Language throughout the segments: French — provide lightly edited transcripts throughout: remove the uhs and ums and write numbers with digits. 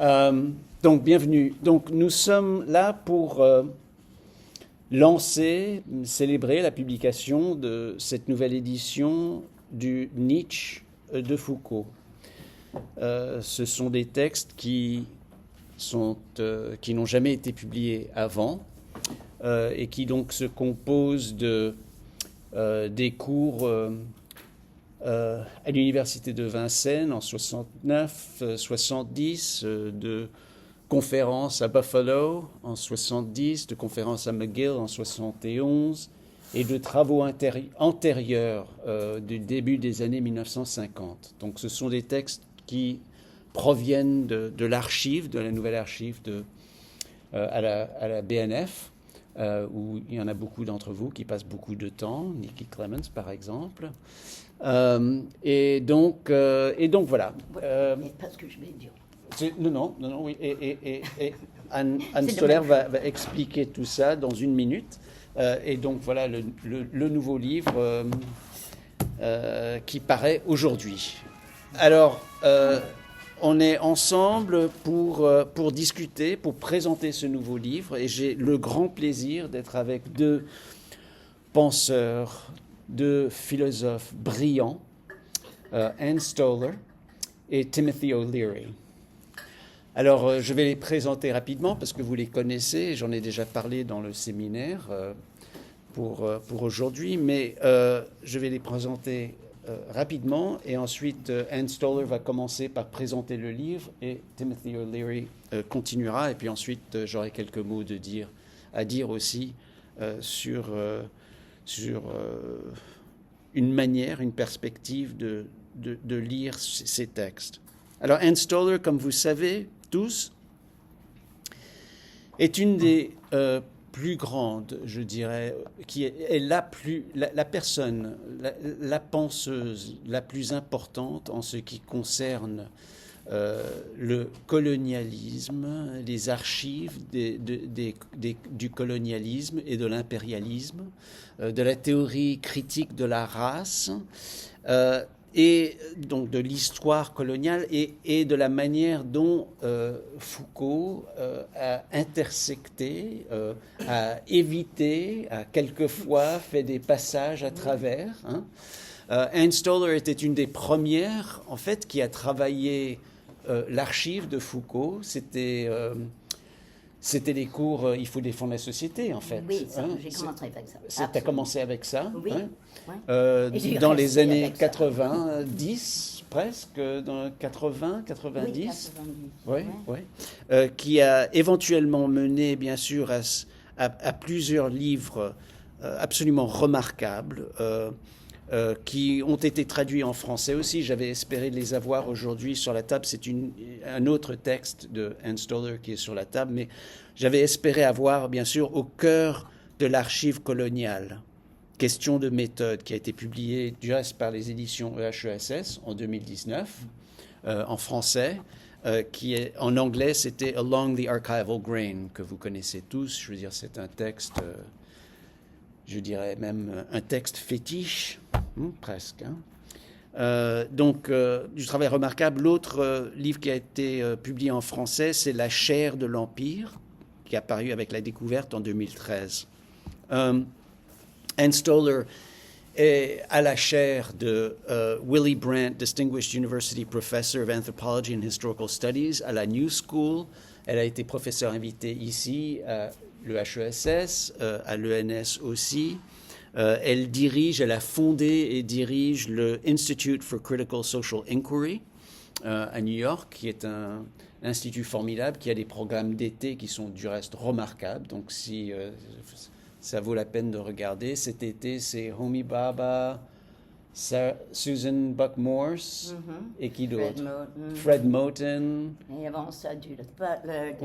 Donc, bienvenue. Donc, nous sommes là pour célébrer la publication de cette nouvelle édition du Nietzsche de Foucault. Ce sont des textes qui n'ont jamais été publiés avant et qui donc se composent des cours à l'université de Vincennes en 69, 70, de conférences à Buffalo en 70, de conférences à McGill en 71 et de travaux antérieurs du début des années 1950. Donc ce sont des textes qui proviennent de l'archive, de la nouvelle archive à la BNF, où il y en a beaucoup d'entre vous qui passent beaucoup de temps, Nikki Clements par exemple. Et donc voilà. Parce que je vais dire. Non, oui. Et Anne Stoller va expliquer tout ça dans une minute. Et donc voilà le nouveau livre qui paraît aujourd'hui. Alors, on est ensemble pour discuter, pour présenter ce nouveau livre. Et j'ai le grand plaisir d'être avec deux penseurs, deux philosophes brillants, Anne Stoller et Timothy O'Leary. Alors, je vais les présenter rapidement parce que vous les connaissez, j'en ai déjà parlé dans le séminaire pour aujourd'hui, mais je vais les présenter rapidement et ensuite Anne Stoller va commencer par présenter le livre et Timothy O'Leary continuera et puis ensuite j'aurai quelques mots à dire aussi sur une manière, une perspective de lire ces textes. Alors Anne Stoller, comme vous savez tous, est une des plus grandes, je dirais, qui est la personne, la penseuse la plus importante en ce qui concerne le colonialisme, les archives du colonialisme et de l'impérialisme, de la théorie critique de la race, et donc de l'histoire coloniale et de la manière dont Foucault a intersecté, a évité, a quelquefois fait des passages à travers. Anne Stoller était une des premières, en fait, qui a travaillé l'archive de Foucault. C'était les cours Il faut défendre la société, en fait. Oui, j'ai commencé avec ça. Tu as commencé avec ça, oui. Dans les années 90, presque, dans 80, 90. Oui, oui. Qui a éventuellement mené, bien sûr, à plusieurs livres absolument remarquables, qui ont été traduits en français aussi. J'avais espéré les avoir aujourd'hui sur la table. C'est un autre texte de Anne Stoller qui est sur la table, mais j'avais espéré avoir, bien sûr, Au cœur de l'archive coloniale, Question de méthode, qui a été publié du reste par les éditions EHESS en 2019, en français, en anglais, c'était Along the Archival Grain, que vous connaissez tous. Je veux dire, c'est un texte... je dirais même un texte fétiche, presque. Donc, du travail remarquable. L'autre livre qui a été publié en français, c'est La chair de l'Empire, qui est apparu avec La Découverte en 2013. Anne Stoller est à la chaire de Willy Brandt, Distinguished University Professor of Anthropology and Historical Studies à la New School. Elle a été professeure invitée ici le HESS, à l'ENS aussi. Elle a fondé et dirige le Institute for Critical Social Inquiry à New York, qui est un institut formidable, qui a des programmes d'été qui sont du reste remarquables. Donc si ça vaut la peine de regarder, cet été c'est Homi Bhabha, Susan Buck-Morse et qui d'autre? Fred Moten. Et avant ça, Judith Butler.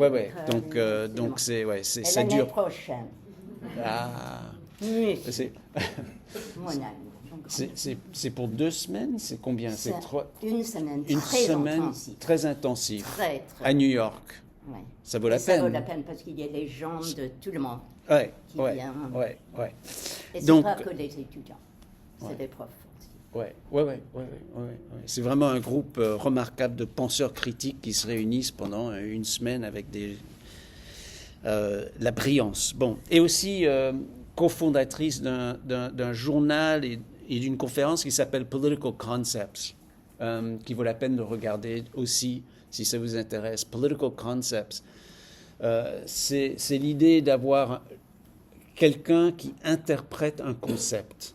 Donc ça l'année dure. Prochaine. Ah. Oui. C'est Mon ami. C'est pour 2 semaines? C'est combien? C'est 3. Une semaine. Une très semaine intensive. très intensive. Très. À New York. Ouais. Ça vaut la peine. Ça vaut la peine parce qu'il y a des gens de tout le monde qui viennent. Ouais. Et ce Donc, n'est pas que les étudiants, c'est des profs aussi. Ouais. C'est vraiment un groupe remarquable de penseurs critiques qui se réunissent pendant une semaine avec la brillance. Bon, et aussi cofondatrice d'un journal et d'une conférence qui s'appelle Political Concepts, qui vaut la peine de regarder aussi si ça vous intéresse. Political Concepts, c'est l'idée d'avoir quelqu'un qui interprète un concept.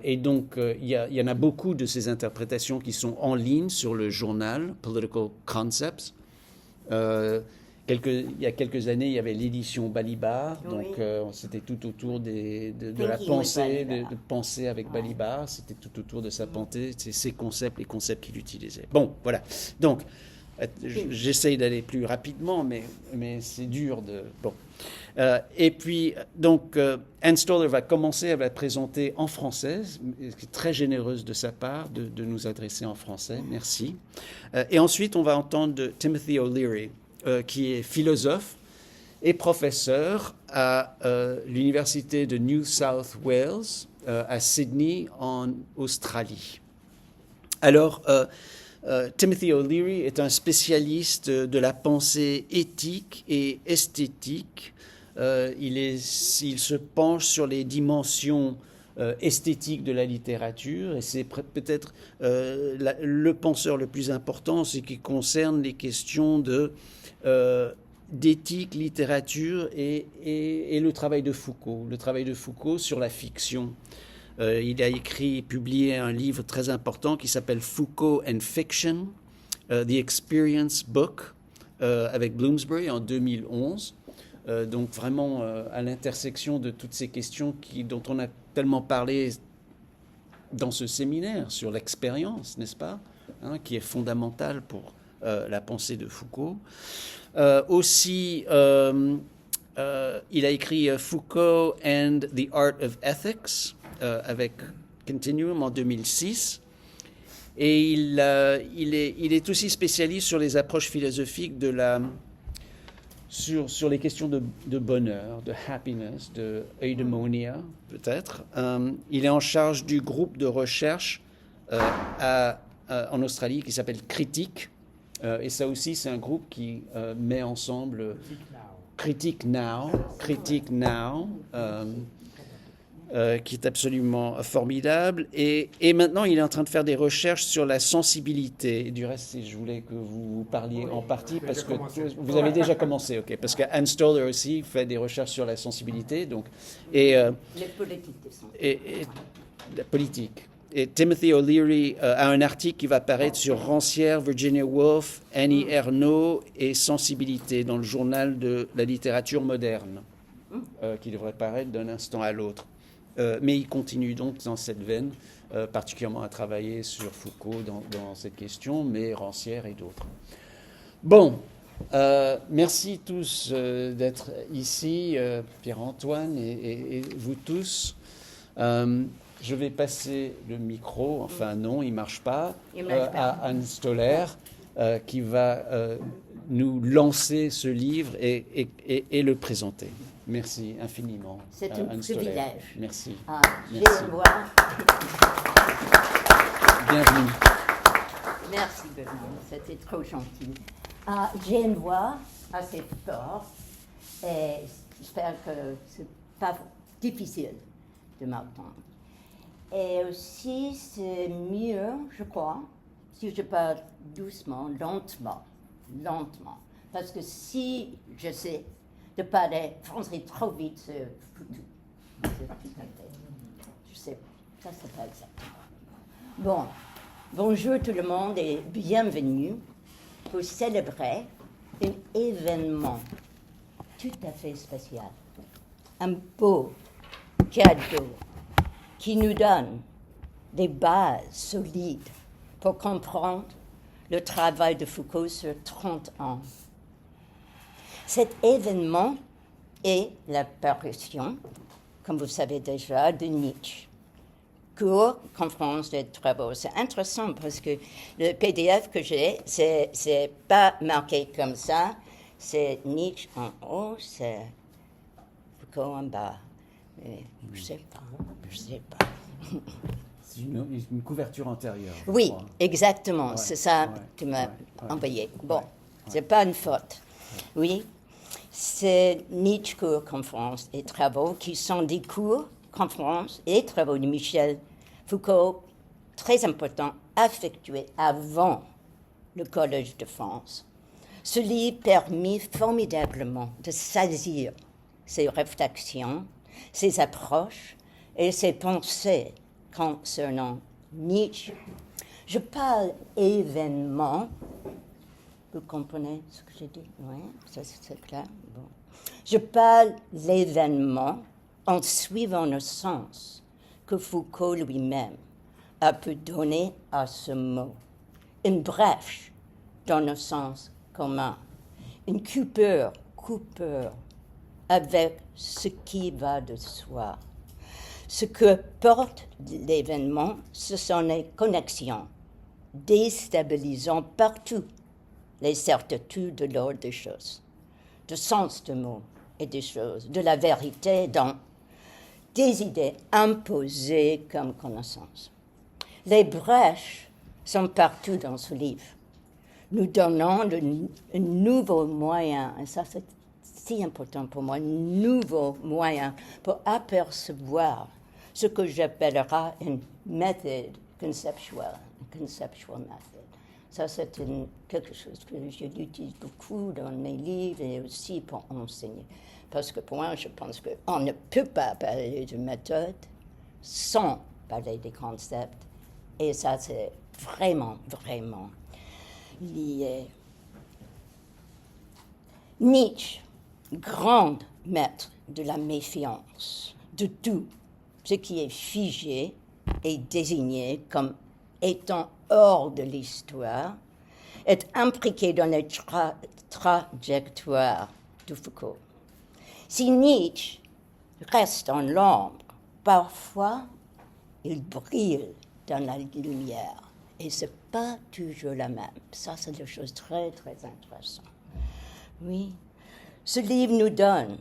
Et donc, il y en a beaucoup de ces interprétations qui sont en ligne sur le journal Political Concepts. Il y a quelques années, il y avait l'édition Balibar, donc c'était tout autour de la pensée, de penser avec Balibar, c'était tout autour de sa pensée, ses concepts, les concepts qu'il utilisait. Bon, voilà. Donc, j'essaye d'aller plus rapidement, mais c'est dur de... Bon. Et puis, donc, Anne Stoler va commencer, elle va présenter en français, c'est très généreuse de sa part de nous adresser en français, merci. Et ensuite, on va entendre Timothy O'Leary, qui est philosophe et professeur à l'université de New South Wales, à Sydney, en Australie. Alors, Timothy O'Leary est un spécialiste de la pensée éthique et esthétique. Il se penche sur les dimensions esthétiques de la littérature, et c'est peut-être le penseur le plus important, ce qui concerne les questions d'éthique, littérature et le travail de Foucault sur la fiction. Il a publié un livre très important qui s'appelle Foucault and Fiction, The Experience Book, avec Bloomsbury en 2011. Donc vraiment à l'intersection de toutes ces questions dont on a tellement parlé dans ce séminaire sur l'expérience, n'est-ce pas, qui est fondamentale pour la pensée de Foucault. Aussi, il a écrit Foucault and the Art of Ethics avec Continuum en 2006. Et il est aussi spécialiste sur les approches philosophiques sur les questions de bonheur, de happiness, de eudaimonia, peut-être. Il est en charge du groupe de recherche en Australie qui s'appelle Critique. Et ça aussi, c'est un groupe qui met ensemble Critique Now, qui est absolument formidable. Et maintenant, il est en train de faire des recherches sur la sensibilité. Et du reste, je voulais que vous parliez en partie, parce que vous avez déjà commencé, ok. Parce que Anne Stoler aussi fait des recherches sur la sensibilité. Donc, les politiques et la politique. Et Timothy O'Leary a un article qui va paraître sur Rancière, Virginia Woolf, Annie Ernaux et Sensibilité dans le journal de la littérature moderne, qui devrait paraître d'un instant à l'autre. Mais il continue donc dans cette veine, particulièrement à travailler sur Foucault dans cette question, mais Rancière et d'autres. Bon, merci tous d'être ici, Pierre-Antoine et vous tous. Je vais passer le micro, enfin non, il ne marche pas, à Anne Stoler, qui va nous lancer ce livre et le présenter. Merci infiniment. C'est un privilège. Merci. Merci. Bienvenue. Merci, Bernard. C'était trop gentil. J'ai une voix assez forte et j'espère que ce n'est pas difficile de m'entendre. Et aussi, c'est mieux, je crois, si je parle doucement, lentement. Parce que si je sais de parler français trop vite, c'est foutu. Je sais, ça c'est pas exactement. Bon, bonjour tout le monde et bienvenue pour célébrer un événement tout à fait spécial. Un beau cadeau qui nous donne des bases solides pour comprendre le travail de Foucault sur 30 ans. Cet événement est la parution, comme vous savez déjà, de Nietzsche. Cours, conférence de travaux. C'est intéressant parce que le PDF que j'ai, c'est pas marqué comme ça. C'est Nietzsche en haut, c'est Foucault en bas. Mais je sais pas. C'est une couverture antérieure. Oui, exactement. Ouais, c'est ça ouais, que tu m'as envoyé. Bon, c'est pas une faute. Oui, c'est Nietzsche, cours, conférences et travaux qui sont des cours, conférences et travaux de Michel Foucault, très importants, effectués avant le Collège de France. Ce livre permet formidablement de saisir ses réflexions, ses approches et ses pensées concernant Nietzsche. Je parle événement. Vous comprenez ce que j'ai dit? Oui, ça c'est clair. Bon. Je parle l'événement en suivant le sens que Foucault lui-même a pu donner à ce mot. Une brèche dans le sens commun, une coupure avec ce qui va de soi. Ce que porte l'événement, ce sont les connexions, déstabilisant partout les certitudes de l'ordre des choses, du sens du mot et des choses, de la vérité dans des idées imposées comme connaissances. Les brèches sont partout dans ce livre, nous donnant un nouveau moyen, et ça c'est si important pour moi, un nouveau moyen pour apercevoir ce que j'appellerai une méthode conceptuelle, conceptual method. Ça, c'est quelque chose que j'utilise beaucoup dans mes livres et aussi pour enseigner. Parce que pour moi, je pense qu'on ne peut pas parler de méthode sans parler des concepts. Et ça, c'est vraiment, vraiment lié. Nietzsche, grand maître de la méfiance, de tout ce qui est figé et désigné comme étant hors de l'histoire, est impliqué dans les trajectoires de Foucault. Si Nietzsche reste en l'ombre, parfois il brille dans la lumière, et ce n'est pas toujours la même. Ça, c'est des choses très, très intéressantes. Oui. Ce livre nous donne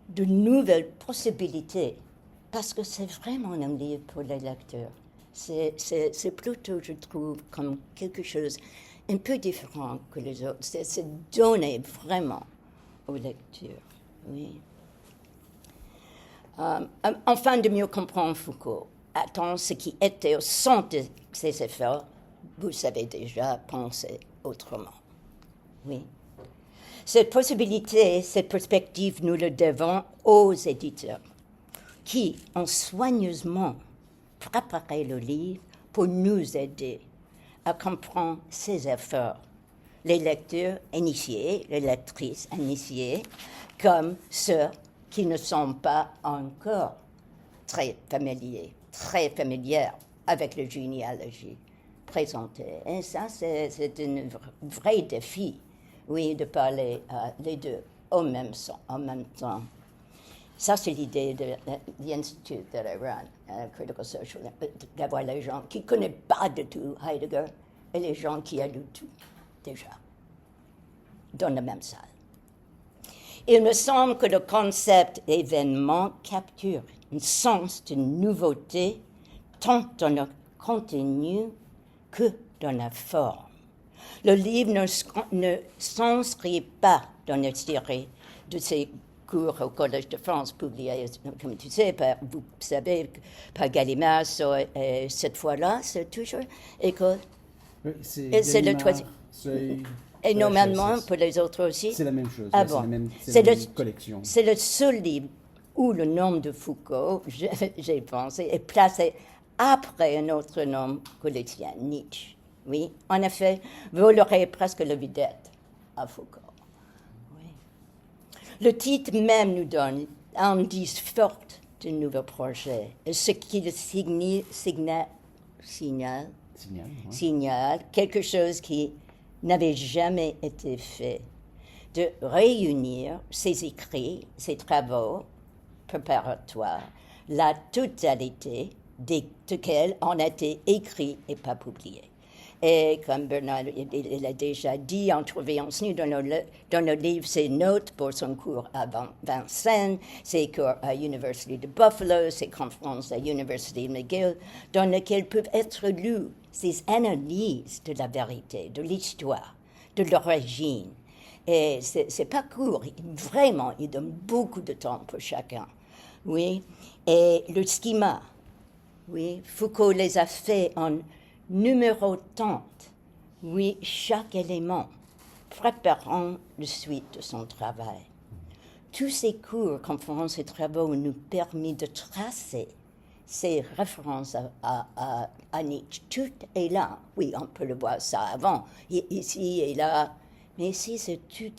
de nouvelles possibilités, parce que c'est vraiment un livre pour les lecteurs. C'est plutôt, je trouve, comme quelque chose un peu différent que les autres. C'est donné vraiment aux lecteurs. Oui. Afin de mieux comprendre Foucault, attends ce qui était au centre de ses efforts, vous savez déjà penser autrement. Oui. Cette possibilité, cette perspective, nous le devons aux éditeurs qui ont soigneusement préparé le livre pour nous aider à comprendre ces efforts. Les lecteurs initiés, les lectrices initiées, comme ceux qui ne sont pas encore très familières avec la généalogie présentée. Et ça, c'est un vrai défi, oui, de parler les deux en même temps. Ça, c'est l'idée de l'Institut that I run, Critical Social, d'avoir les gens qui ne connaissent pas du tout Heidegger et les gens qui ont lu tout, déjà, dans la même salle. Il me semble que le concept événement capture un sens de nouveauté tant dans le contenu que dans la forme. Le livre ne s'inscrit pas dans la série de ces cours au Collège de France, publiés, comme tu sais, vous savez, par Gallimard, et cette fois-là, c'est toujours école. C'est le troisième. Et normalement, pour les autres aussi. C'est la même chose. Ah bon. C'est la même collection. C'est le seul livre où le nom de Foucault, j'ai pensé, est placé après un autre nom que le tien, Nietzsche. Oui, en effet, vous l'aurez presque la vedette à Foucault. Oui. Le titre même nous donne un indice fort de nouveau projet, ce qui le signale quelque chose qui n'avait jamais été fait, de réunir ses écrits, ses travaux préparatoires, la totalité desquels ont été écrits et pas publiés, Et comme Bernard il a déjà dit, en surveillance nous dans nos livres ses notes pour son cours à Vincennes, ses cours à l'Université de Buffalo, ses conférences à l'Université de McGill, dans lesquelles peuvent être lues ses analyses de la vérité, de l'histoire, de l'origine. Et c'est pas court, vraiment, il donne beaucoup de temps pour chacun. Oui, et le schéma, oui, Foucault les a fait en numérotant, oui, chaque élément, préparant la suite de son travail. Tous ces cours, conférences et travaux nous permettent de tracer ces références à Nietzsche. Tout est là. Oui, on peut le voir ça avant, ici et là. Mais ici, c'est tout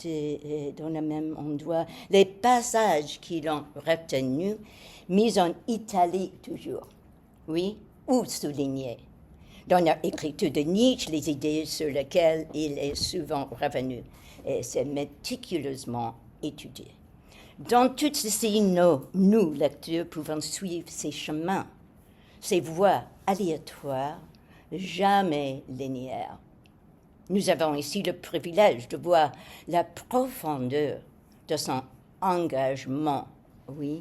dans le même endroit. Les passages qui l'ont retenu, mis en italique toujours, oui, ou soulignés. Dans l'écriture de Nietzsche, les idées sur lesquelles il est souvent revenu, et c'est méticuleusement étudié. Dans tout ceci, nous, lecteurs, pouvons suivre ces chemins, ces voies aléatoires, jamais linéaires. Nous avons ici le privilège de voir la profondeur de son engagement, oui,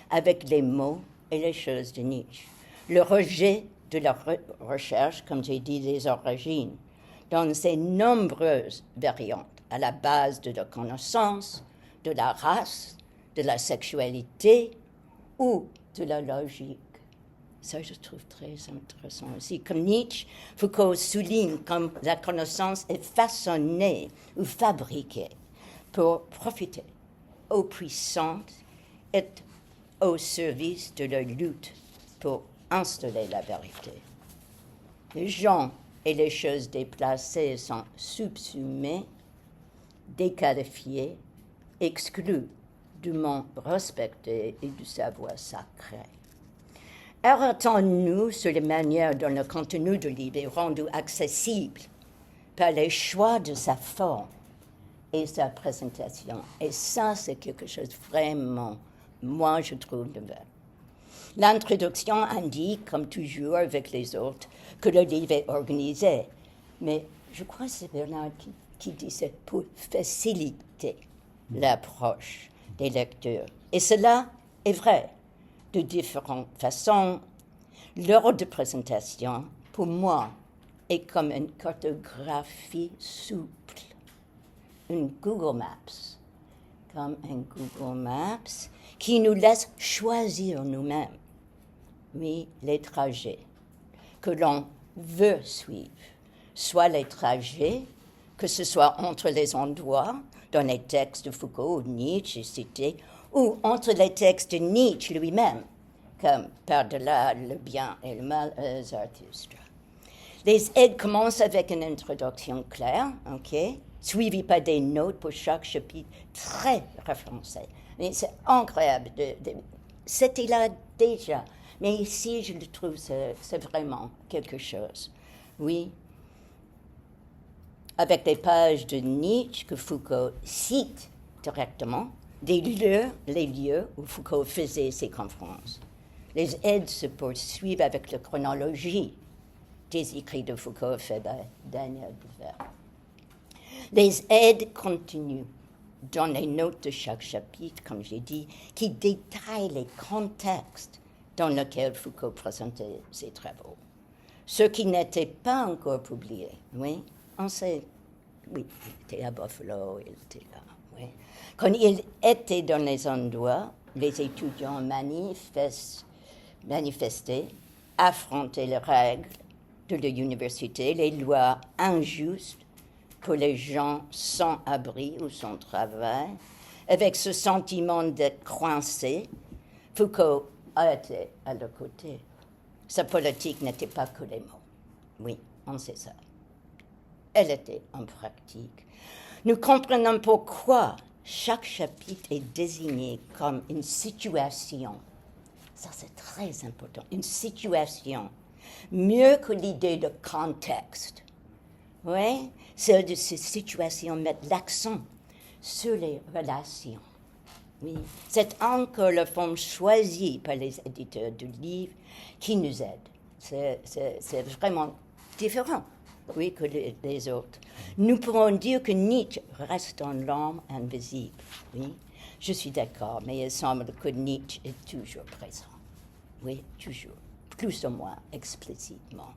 avec les mots et les choses de Nietzsche. Le rejet de la recherche, comme j'ai dit, des origines, dans ses nombreuses variantes, à la base de la connaissance, de la race, de la sexualité ou de la logique. Ça, je trouve très intéressant aussi. Comme Nietzsche, Foucault souligne comme la connaissance est façonnée ou fabriquée pour profiter aux puissantes et au service de leur lutte pour installer la vérité. Les gens et les choses déplacées sont subsumés, déqualifiés, exclus du monde respecté et du savoir sacré. Arrêtons-nous sur les manières dont le contenu du livre est rendu accessible par les choix de sa forme et sa présentation. Et ça, c'est quelque chose vraiment, moi, je trouve nouveau. L'introduction indique, comme toujours avec les autres, que le livre est organisé. Mais je crois que c'est Bernard qui dit ça pour faciliter l'approche des lecteurs. Et cela est vrai de différentes façons. L'ordre de présentation, pour moi, est comme une cartographie souple, une Google Maps, comme un Google Maps qui nous laisse choisir nous-mêmes, oui, les trajets que l'on veut suivre, soit les trajets, que ce soit entre les endroits, dans les textes de Foucault ou Nietzsche cités, ou entre les textes de Nietzsche lui-même, comme Par-delà le bien et le mal, Zarathustra. Les aides commencent avec une introduction claire, suivie par des notes pour chaque chapitre très référencées. Mais c'est incroyable. C'était là déjà. Mais ici, je le trouve, c'est vraiment quelque chose. Oui. Avec des pages de Nietzsche que Foucault cite directement, les lieux où Foucault faisait ses conférences. Les aides se poursuivent avec la chronologie des écrits de Foucault faits par Daniel Bouvert. Les aides continuent dans les notes de chaque chapitre, comme j'ai dit, qui détaillent les contextes dans lesquels Foucault présentait ses travaux. Ceux qui n'étaient pas encore publiés, oui, on sait, oui, il était à Buffalo, il était là, oui. Quand il était dans les endroits, les étudiants manifestaient, affrontaient les règles de l'université, les lois injustes pour les gens sans abri ou sans travail. Avec ce sentiment d'être coincé, Foucault a été à leur côté. Sa politique n'était pas que les mots. Oui, on sait ça. Elle était en pratique. Nous comprenons pourquoi chaque chapitre est désigné comme une situation. Ça, c'est très important. Une situation. Mieux que l'idée de contexte. Oui, celle de ces situations met l'accent sur les relations. Oui, c'est encore la forme choisie par les éditeurs du livre qui nous aide. C'est vraiment différent oui, que les autres. Nous pourrons dire que Nietzsche reste dans l'homme invisible, oui. Je suis d'accord, mais il semble que Nietzsche est toujours présent. Oui, toujours, plus ou moins explicitement.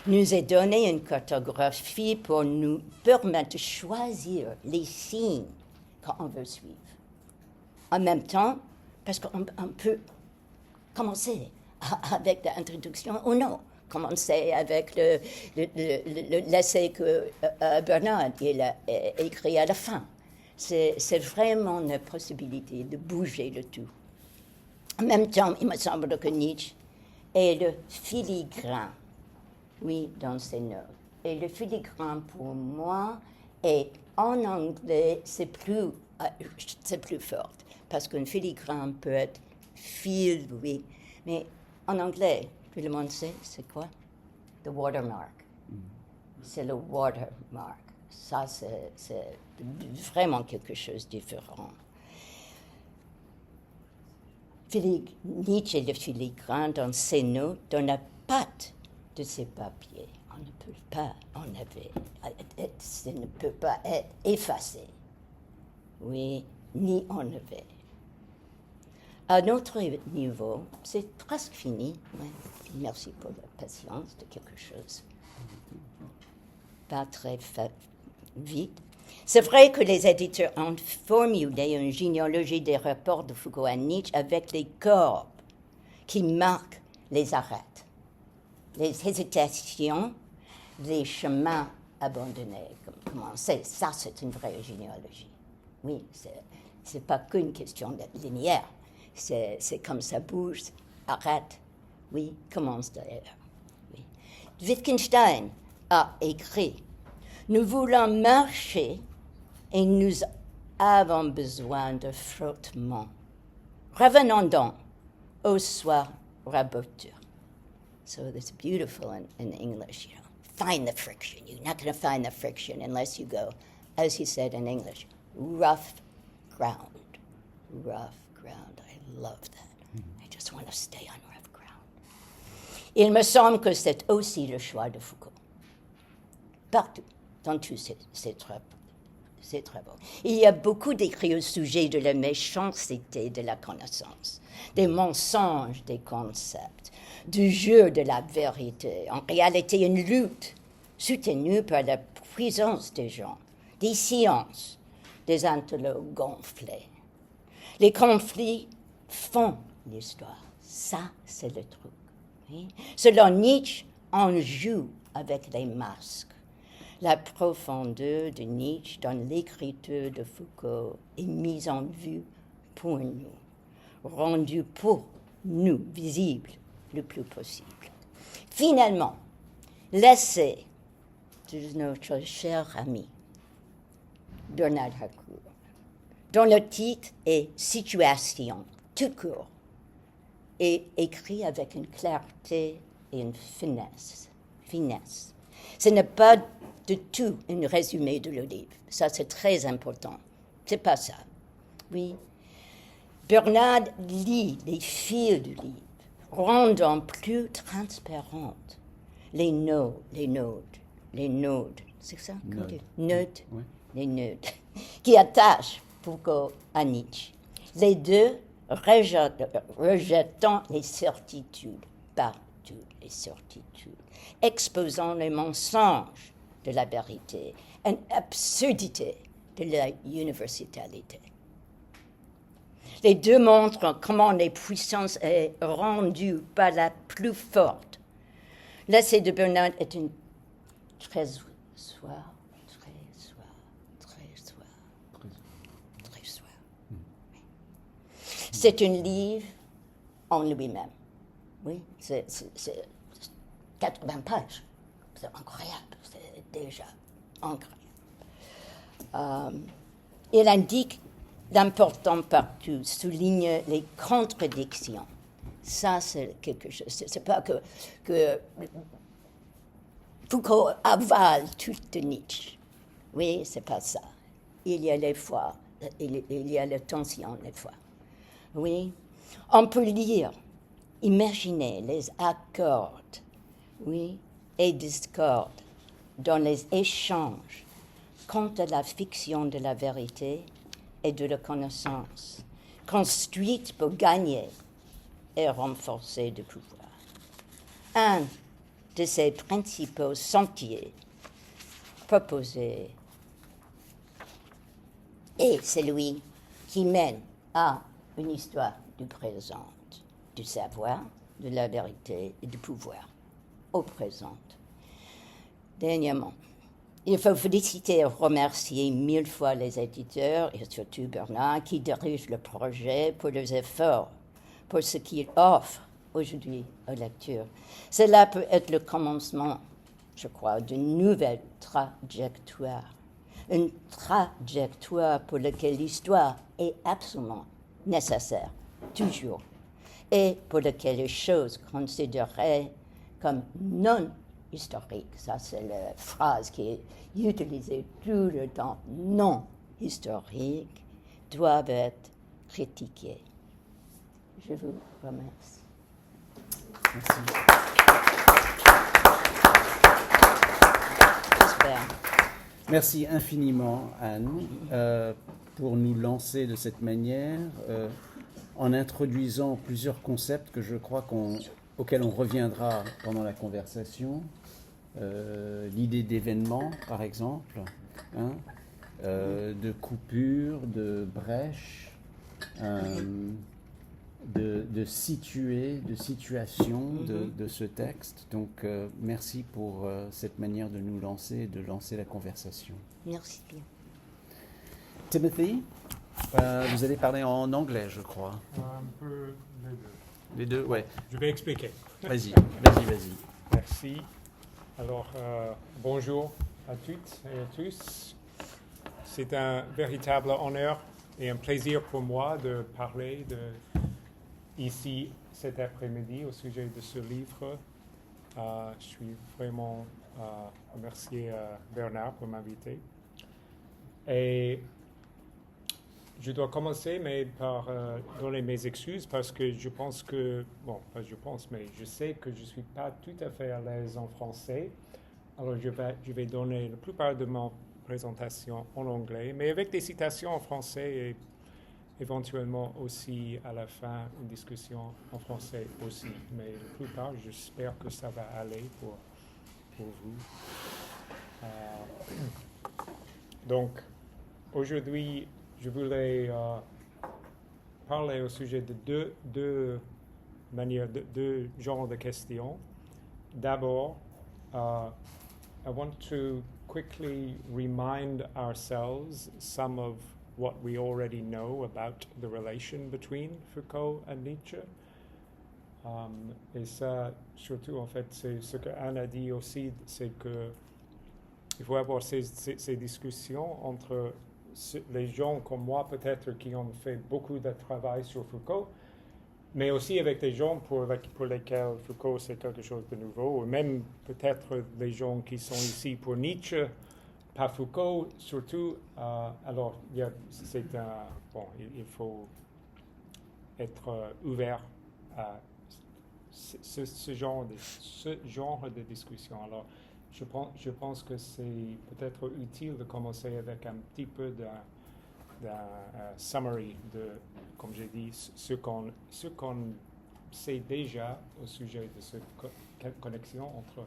Nous est donné une cartographie pour nous permettre de choisir les signes qu'on veut suivre. En même temps, parce qu'on peut commencer avec l'introduction ou non. Commencer avec l'essai que Bernard il a écrit à la fin. C'est vraiment une possibilité de bouger le tout. En même temps, il me semble que Nietzsche est le filigrane, oui, dans ses notes. Et le filigrane, pour moi, est en anglais, c'est plus fort, parce qu'un filigrane peut être fil, oui, mais en anglais, tout le monde sait, c'est quoi? The watermark. C'est le watermark. Ça, c'est vraiment quelque chose de différent. Nietzsche est le filigrane dans ses notes, dans la pâte de ses papiers. On ne peut pas enlever, ça ne peut pas être effacé, oui, ni enlevé. À notre niveau, c'est presque fini. Ouais. Merci pour la patience de quelque chose. Pas très vite. C'est vrai que les éditeurs ont formulé une généalogie des rapports de Foucault à Nietzsche avec les courbes qui marquent les arrêts, les hésitations, les chemins abandonnés. Comme on sait, ça c'est une vraie généalogie. Oui, c'est pas qu'une question linéaire. C'est comme ça bouge, arrête, oui, commence d'ailleurs. Oui. Wittgenstein a écrit « Nous voulons marcher et nous avons besoin de frottement. Revenons donc au soir raboteur. » So it's beautiful in English, you know. Find the friction. You're not going to find the friction unless you go, as he said in English, rough ground. Rough ground. I love that. I just want to stay on rough ground. Il me semble que c'est aussi le choix de Foucault. Partout, dans tous ces travaux. C'est très beau. Il y a beaucoup d'écrits au sujet de la méchanceté de la connaissance, des mensonges des concepts, du jeu de la vérité. En réalité, une lutte soutenue par la puissance des gens, des sciences, des intellects gonflés. Les conflits font l'histoire. Ça, c'est le truc. Oui? Selon Nietzsche, on joue avec les masques. La profondeur de Nietzsche dans l'écriture de Foucault est mise en vue pour nous, rendue pour nous visible le plus possible. Finalement, l'essai de notre cher ami Bernard Harcourt, dont le titre est Situation, tout court, est écrit avec une clarté et une finesse. Ce n'est pas de tout un résumé de le livre. Ça, c'est très important. C'est pas ça. Oui. Bernard lit les fils du livre, rendant plus transparentes les nodes. C'est ça? Nodes. Oui. Les nodes. Qui attachent Foucault à Nietzsche. Les deux rejetant les certitudes, partout les certitudes, exposant les mensonges de la vérité, une absurdité de la universalité. Les deux montrent comment la puissance est rendue par la plus forte. L'essai de Bernard est une très soir. C'est un livre en lui-même. Oui, c'est 80 pages. C'est incroyable. C'est déjà incroyable. Il indique l'important partout, souligne les contradictions. Ça, c'est quelque chose. C'est pas que Foucault avale tout de Nietzsche. Oui, c'est pas ça. Il y a les fois, il y a la tension des fois. Oui, on peut lire, imaginer les accords, oui, et discordes dans les échanges quant à la fiction de la vérité et de la connaissance, construite pour gagner et renforcer le pouvoir. Un de ces principaux sentiers proposés est celui qui mène à une histoire du présent, du savoir, de la vérité et du pouvoir au présent. Dernièrement, il faut féliciter et remercier 1000 fois les éditeurs et surtout Bernard qui dirige le projet pour les efforts, pour ce qu'il offre aujourd'hui aux lecteurs. Cela peut être le commencement, je crois, d'une nouvelle trajectoire. Une trajectoire pour laquelle l'histoire est absolument nécessaire, toujours, et pour laquelle les choses considérées comme non historiques, ça c'est la phrase qui est utilisée tout le temps, non historiques, doivent être critiquées. Je vous remercie. Merci. J'espère. Merci infiniment, Anne, pour nous lancer de cette manière, en introduisant plusieurs concepts que je crois auxquels on reviendra pendant la conversation. L'idée d'événement, par exemple, hein, de coupure, de brèche, de situer, de situation de ce texte. Donc, merci pour cette manière de nous lancer, de lancer la conversation. Merci bien. Timothy, vous allez parler en anglais, je crois. Un peu les deux. Les deux, ouais. Je vais expliquer. Vas-y. Merci. Alors, bonjour à toutes et à tous. C'est un véritable honneur et un plaisir pour moi de parler ici cet après-midi au sujet de ce livre. Je suis vraiment remercié Bernard pour m'inviter. Et je dois commencer par donner mes excuses parce que je pense que, mais je sais que je ne suis pas tout à fait à l'aise en français. Alors je vais donner la plupart de ma présentation en anglais, mais avec des citations en français et éventuellement aussi à la fin une discussion en français aussi. Mais la plupart, j'espère que ça va aller pour vous. Donc, aujourd'hui, je voulais parler au sujet de deux genres de questions. D'abord, I want to quickly remind ourselves some of what we already know about the relation between Foucault and Nietzsche. Et ça, surtout, en fait, c'est ce que Anne a dit aussi, c'est que il faut avoir ces discussions entre les gens comme moi, peut-être, qui ont fait beaucoup de travail sur Foucault, mais aussi avec des gens pour lesquels Foucault, c'est quelque chose de nouveau, ou même peut-être les gens qui sont ici pour Nietzsche, pas Foucault, surtout. Alors, il faut être ouvert à ce genre de discussion. Alors, je pense que c'est peut-être utile de commencer avec un petit peu d'un summary de, comme j'ai dit, ce qu'on sait déjà au sujet de cette connexion entre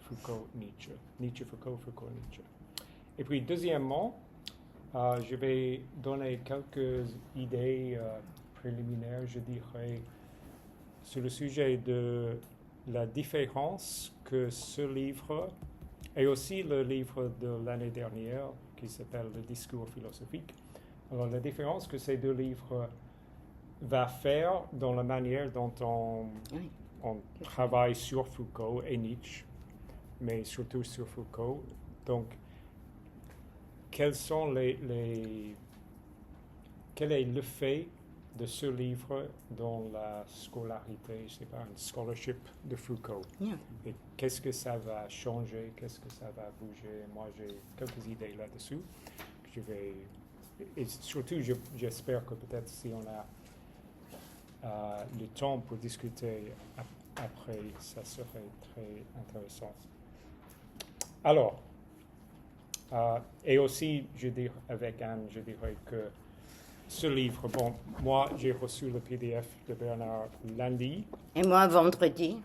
Foucault-Nietzsche. Nietzsche-Foucault, Foucault-Nietzsche. Et puis, deuxièmement, je vais donner quelques idées préliminaires, je dirais, sur le sujet de la différence que ce livre, et aussi le livre de l'année dernière, qui s'appelle Le discours philosophique, alors la différence que ces deux livres va faire dans la manière dont on travaille sur Foucault et Nietzsche, mais surtout sur Foucault. Donc, quel est le fait de ce livre dans la scolarité, je sais pas, un scholarship de Foucault? Yeah. Et qu'est-ce que ça va changer, qu'est-ce que ça va bouger? Moi, j'ai quelques idées là-dessus. Et surtout, j'espère que peut-être si on a le temps pour discuter après, ça serait très intéressant. Alors, Et aussi, je dirais que ce livre, bon, moi, j'ai reçu le PDF de Bernard lundi. Et moi, vendredi.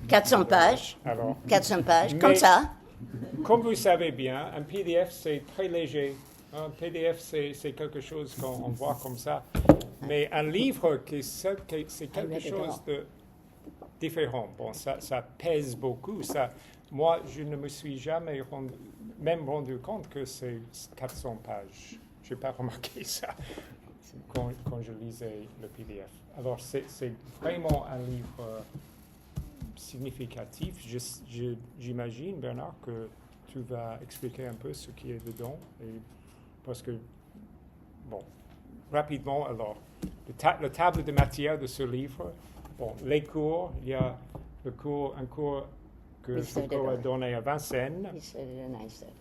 400 pages. Alors, 400 pages, mais, comme ça. Comme vous savez bien, un PDF, c'est très léger. Un PDF, c'est quelque chose qu'on voit comme ça. Mais un livre, c'est quelque chose de différent. Bon, ça pèse beaucoup. Moi, je ne me suis jamais rendu compte que c'est 400 pages. Je n'ai pas remarqué ça quand je lisais le PDF. Alors, c'est vraiment un livre significatif. J'imagine, Bernard, que tu vas expliquer un peu ce qui est dedans. Parce que, bon, rapidement, alors, la table de matière de ce livre, bon, les cours, il y a un cours que Foucault a donné à Vincennes. He said it and I said it.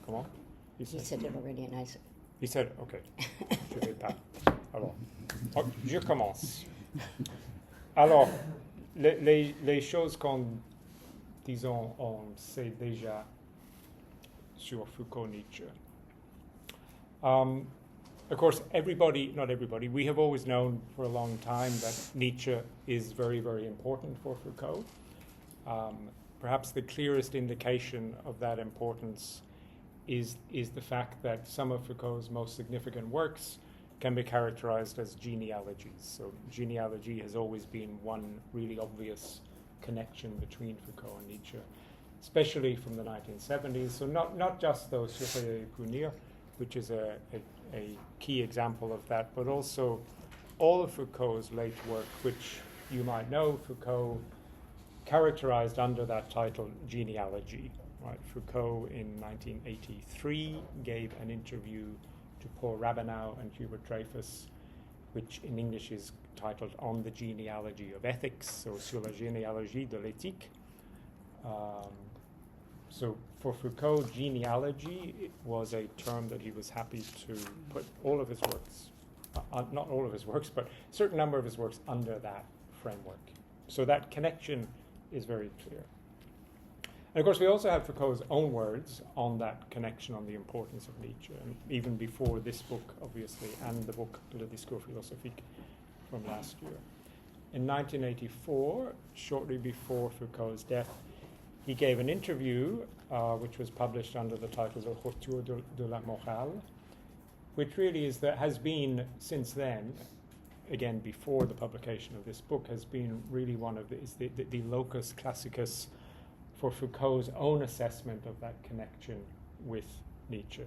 Comment? He said it already and I said it. Il said, OK, je ne vais pas. Alors, je commence. Alors, les choses disons, on sait déjà sur Foucault-Nietzsche. Of course, not everybody, we have always known for a long time that Nietzsche is very, very important for Foucault. Perhaps the clearest indication of that importance is the fact that some of Foucault's most significant works can be characterized as genealogies. So genealogy has always been one really obvious connection between Foucault and Nietzsche, especially from the 1970s. So not just those Surveiller et Punir, which is a key example of that, but also all of Foucault's late work, which you might know Foucault characterized under that title, genealogy. Right? Foucault in 1983 gave an interview to Paul Rabinow and Hubert Dreyfus, which in English is titled On the Genealogy of Ethics, so sur la généalogie de l'éthique. So for Foucault, genealogy was a term that he was happy to put all of his works, not all of his works, but a certain number of his works under that framework. So that connection is very clear. And of course, we also have Foucault's own words on that connection, on the importance of Nietzsche, and even before this book, obviously, and the book Le Discours philosophique from last year. In 1984, shortly before Foucault's death, he gave an interview, which was published under the title Le Retour de la Morale, which really has been, since then, again, before the publication of this book, has been really one of the locus classicus for Foucault's own assessment of that connection with Nietzsche.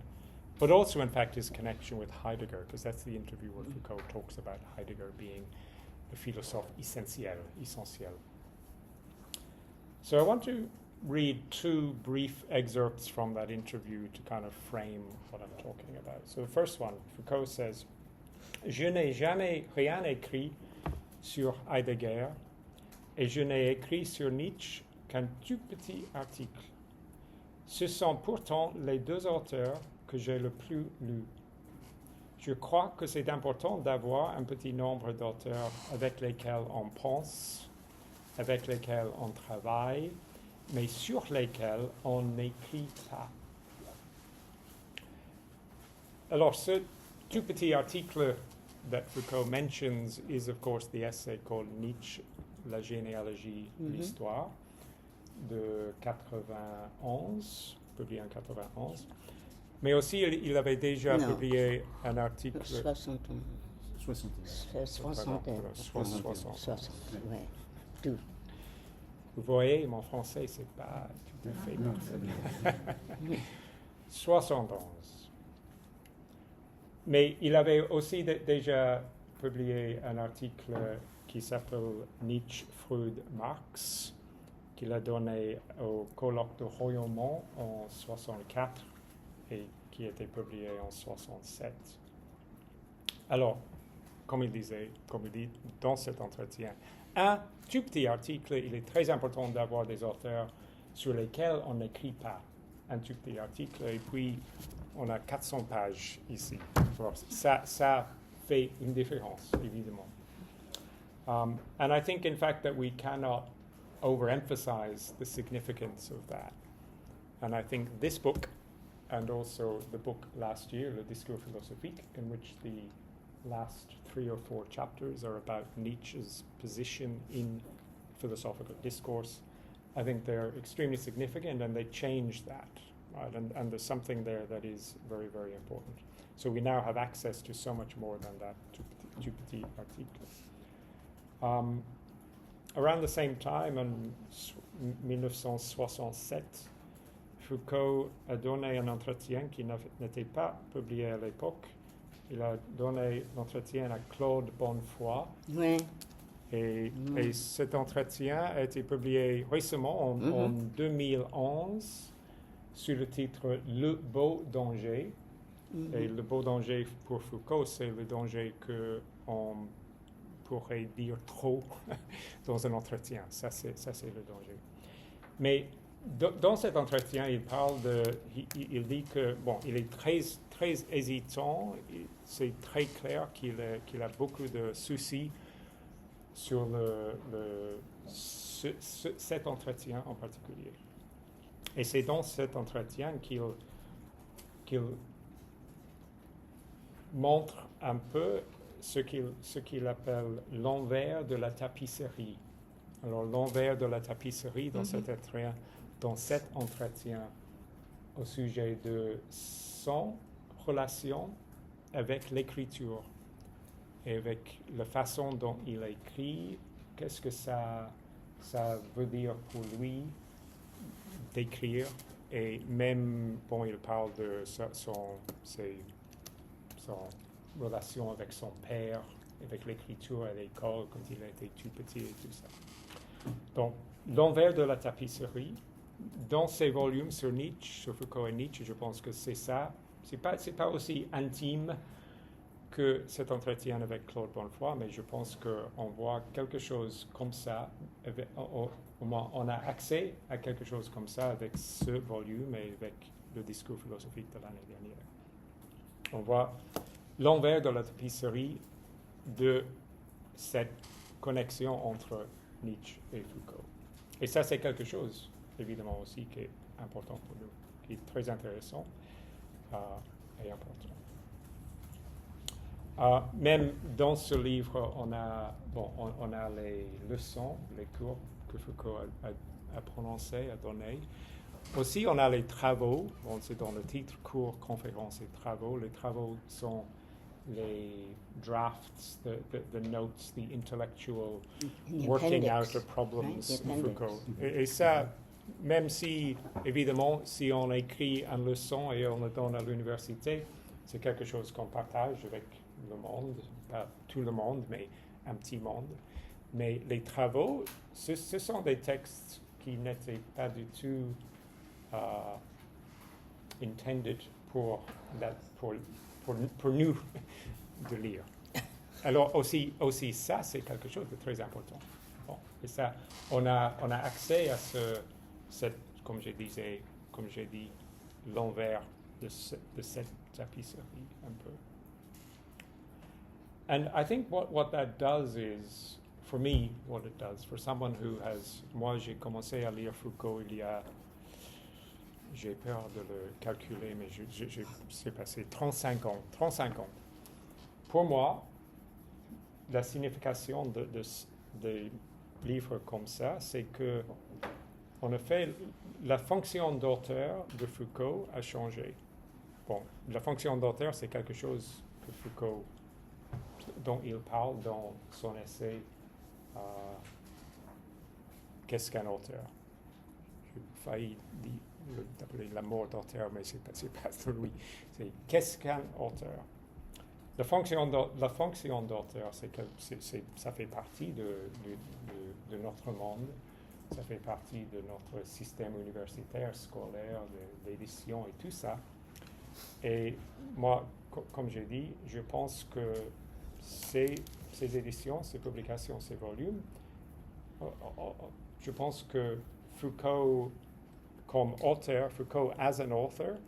But also, in fact, his connection with Heidegger, because that's the interview where Foucault talks about Heidegger being the philosophe essentiel. So I want to read two brief excerpts from that interview to kind of frame what I'm talking about. So the first one, Foucault says, Je n'ai jamais rien écrit sur Heidegger et je n'ai écrit sur Nietzsche qu'un tout petit article. Ce sont pourtant les deux auteurs que j'ai le plus lus. Je crois que c'est important d'avoir un petit nombre d'auteurs avec lesquels on pense, avec lesquels on travaille, mais sur lesquels on n'écrit pas. Alors, ce tout petit article that Foucault mentions is, of course, the essay called Nietzsche, la généalogie de l'histoire, de 91, publié en 91. Mais aussi, il avait déjà publié un article... 60. Ouais. Tout. Vous voyez, mon français, c'est pas tout à fait parfait. 71. Mais il avait aussi déjà publié un article qui s'appelle Nietzsche, Freud, Marx, qu'il a donné au colloque de Royaumont en 64 et qui a été publié en 67. Alors, comme il dit dans cet entretien, un tout petit article, il est très important d'avoir des auteurs sur lesquels on n'écrit pas. Un tout petit article, et puis on a 400 pages ici. Alors, ça fait une différence, évidemment. And I think, in fact, that we cannot overemphasize the significance of that. And I think this book and also the book last year, Le Discours philosophique, in which the last 3 or 4 chapters are about Nietzsche's position in philosophical discourse. I think they're extremely significant, and they change that, right? And there's something there that is very, very important. So we now have access to so much more than that tout petit article. Around the same time, en 1967, Foucault a donné un entretien qui n'était pas publié à l'époque. Il a donné l'entretien à Claude Bonnefoy. Oui. Et cet entretien a été publié récemment en 2011 sous le titre Le beau danger. Et le beau danger pour Foucault, c'est le danger qu'on pourrait dire trop dans un entretien. Ça, c'est le danger. Mais dans cet entretien, il dit que, bon, il est très, très hésitant. C'est très clair qu'il a beaucoup de soucis sur cet entretien en particulier. Et c'est dans cet entretien qu'il montre un peu ce qu'il appelle l'envers de la tapisserie. Alors, l'envers de la tapisserie dans cet entretien au sujet de son relation avec l'écriture et avec la façon dont il écrit, qu'est-ce que ça veut dire pour lui d'écrire, et même, bon, il parle de son relation avec son père, avec l'écriture à l'école quand il était tout petit et tout ça. Donc, l'envers de la tapisserie, dans ses volumes sur Nietzsche, sur Foucault et Nietzsche, je pense que c'est ça. C'est pas aussi intime que cet entretien avec Claude Bonnefoy, mais je pense qu'on voit quelque chose comme ça, au moins on a accès à quelque chose comme ça avec ce volume et avec le discours philosophique de l'année dernière. On voit l'envers de la tapisserie de cette connexion entre Nietzsche et Foucault. Et ça, c'est quelque chose, évidemment aussi, qui est important pour nous, qui est très intéressant et important. Même dans ce livre, on a les leçons, les cours que Foucault a prononcés, a donnés. Aussi, on a les travaux. Bon, c'est dans le titre cours, conférences et travaux. Les travaux sont les drafts, the notes, the intellectual working out of problems of Foucault. Et ça, même si, évidemment, si on écrit une leçon et on le donne à l'université, c'est quelque chose qu'on partage avec le monde, pas tout le monde, mais un petit monde. Mais les travaux, ce sont des textes qui n'étaient pas du tout intended pour nous de lire. Alors aussi ça, c'est quelque chose de très important. Bon, et ça, on a accès à comme j'ai dit, l'envers de cette tapisserie un peu. And I think what that does is, for me, what it does, for someone who has, moi j'ai commencé à lire Foucault j'ai peur de le calculer, mais c'est passé 35 ans. Pour moi, la signification de livres comme ça, c'est que, en effet, la fonction d'auteur de Foucault a changé. Bon, la fonction d'auteur, c'est quelque chose que Foucault, dont il parle dans son essai Qu'est-ce qu'un auteur? J'ai failli d'appeler la mort d'auteur, mais c'est pas lui. C'est qu'est-ce qu'un auteur? La fonction d'auteur, ça fait partie de notre monde, ça fait partie de notre système universitaire, scolaire, d'édition et tout ça. Et moi, comme j'ai dit, je pense que ces éditions, ces publications, ces volumes, je pense que Foucault, comme auteur, Foucault as an author,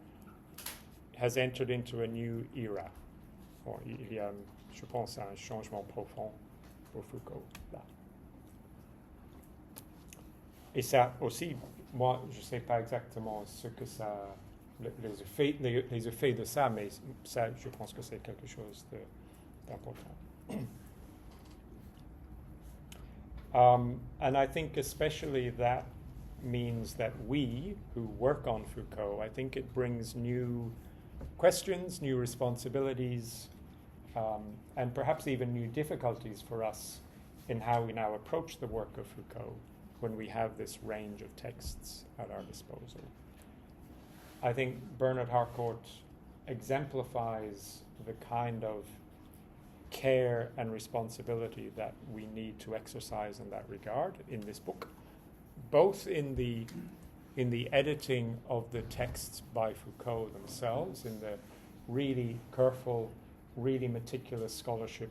has entered into a new era. Bon, il y a, je pense, un changement profond pour Foucault là. Et ça aussi, moi, je ne sais pas exactement ce que ça les effets de ça, mais ça, je pense que c'est quelque chose d'important. And I think especially that means that we who work on Foucault, I think it brings new questions, new responsibilities, and perhaps even new difficulties for us in how we now approach the work of Foucault when we have this range of texts at our disposal. I think Bernard Harcourt exemplifies the kind of care and responsibility that we need to exercise in that regard in this book, both in the editing of the texts by Foucault themselves, in the really careful, really meticulous scholarship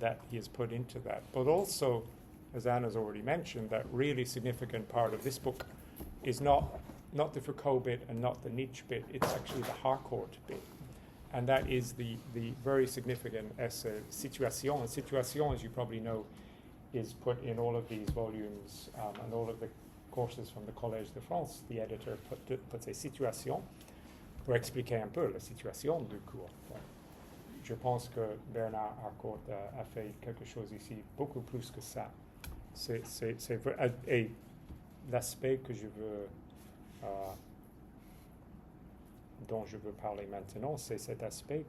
that he has put into that, but also, as Anna's already mentioned, that really significant part of this book is not the Foucault bit and not the Nietzsche bit, it's actually the Harcourt bit. And that is the very significant essay, Situation. And Situation, as you probably know, is put in all of these volumes and all of the courses from the Collège de France. The editor puts a situation pour expliquer un peu la situation du cours. Je pense que Bernard Harcourt a fait quelque chose ici beaucoup plus que ça. C'est et l'aspect que je veux dont je veux parler maintenant, c'est cet aspect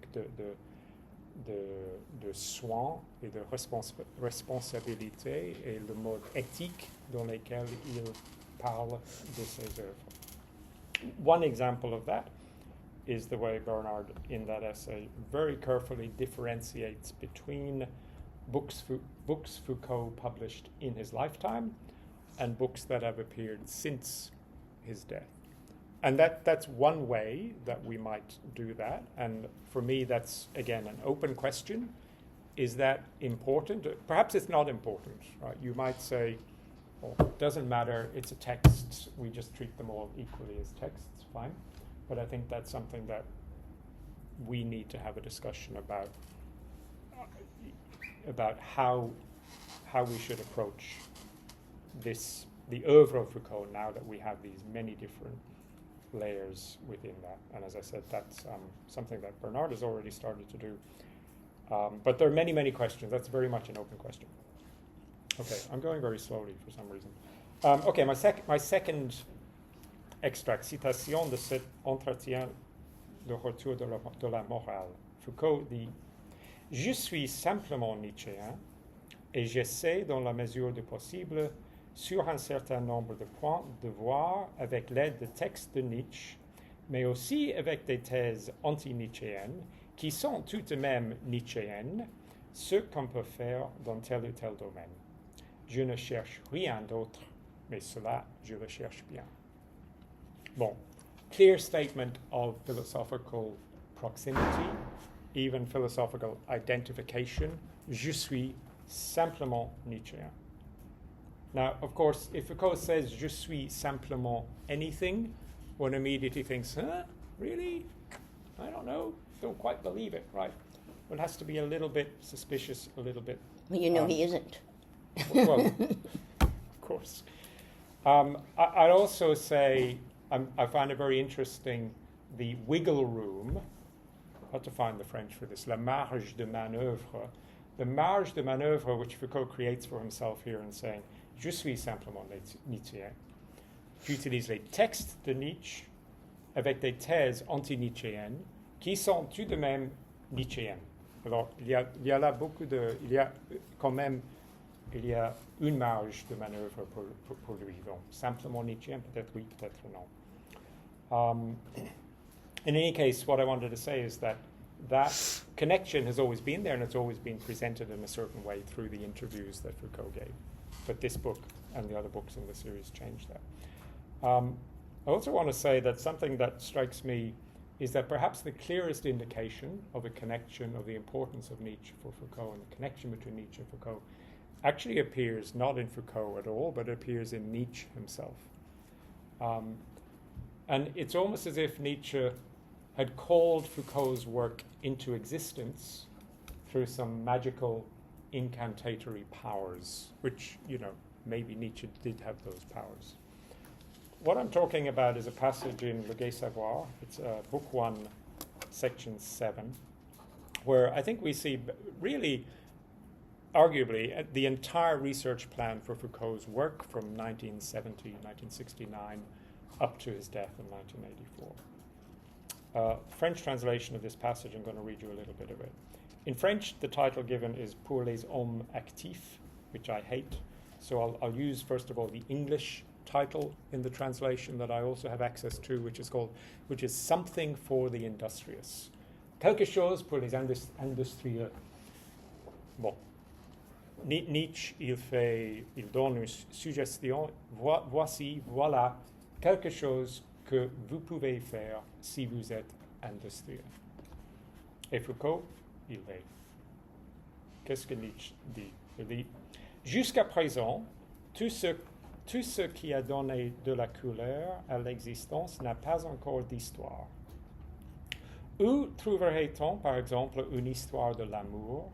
de soin et de responsabilité et le mode éthique dans lequel il parle de ses œuvres. One example of that is the way Bernard, in that essay, very carefully differentiates between books Foucault published in his lifetime and books that have appeared since his death. And that's one way that we might do that. And for me, that's, again, an open question. Is that important? Perhaps it's not important, right? You might say, well, it doesn't matter, it's a text, we just treat them all equally as texts, fine. But I think that's something that we need to have a discussion about how we should approach this, the oeuvre of Foucault, now that we have these many different layers within that. And as I said, that's something that Bernard has already started to do. But there are many, many questions. That's very much an open question. Okay, I'm going very slowly for some reason. Okay, my second extract, citation de cet entretien de retour de la morale. Foucault dit « Je suis simplement nietzschéen et j'essaie, dans la mesure du possible, sur un certain nombre de points, de voir, avec l'aide de textes de Nietzsche, mais aussi avec des thèses anti-nietzschéennes, qui sont tout de même nietzschéennes, ce qu'on peut faire dans tel ou tel domaine. Je ne cherche rien d'autre, mais cela, je le cherche bien. » Bon, clear statement of philosophical proximity, even philosophical identification. Je suis simplement nietzschéen. Now, of course, if Foucault says je suis simplement anything, one immediately thinks, huh, really? I don't know, don't quite believe it, right? One has to be a little bit suspicious, a little bit. Well, you know he isn't. Well, of course. I'd also say I find it very interesting the wiggle room, how to find the French for this, la marge de manœuvre, the marge de manœuvre which Foucault creates for himself here in saying, je suis simplement nietzschéen. J'utilise les textes de Nietzsche avec des thèses anti-nietzschéennes qui sont tout de même nietzschéennes. Alors, il y a là beaucoup de... Il y a quand même... Il y a une marge de manœuvre pour lui. Donc, simplement nietzschéen, peut-être oui, peut-être non. In any case, what I wanted to say is that connection has always been there and it's always been presented in a certain way through the interviews that Foucault gave. But this book and the other books in the series changed that. I also want to say that something that strikes me is that perhaps the clearest indication of a connection of the importance of Nietzsche for Foucault and the connection between Nietzsche and Foucault actually appears not in Foucault at all, but appears in Nietzsche himself. And it's almost as if Nietzsche had called Foucault's work into existence through some magical incantatory powers, which, maybe Nietzsche did have those powers. what I'm talking about is a passage in Le Gai Savoir. It's book 1, section 7, where I think we see really, arguably, the entire research plan for Foucault's work from 1970, 1969, up to his death in 1984. French translation of this passage, I'm going to read you a little bit of it. In French, the title given is Pour les hommes actifs, which I hate. So I'll use, first of all, the English title in the translation that I also have access to, which is Something for the Industrious. Quelque chose pour les industrieux. Bon. Nietzsche, il donne une suggestion. Voilà quelque chose que vous pouvez faire si vous êtes industrieux. Et Foucault, il est. Qu'est-ce que Nietzsche dit? Il dit, jusqu'à présent, tout ce qui a donné de la couleur à l'existence n'a pas encore d'histoire. Où trouverait-on, par exemple, une histoire de l'amour,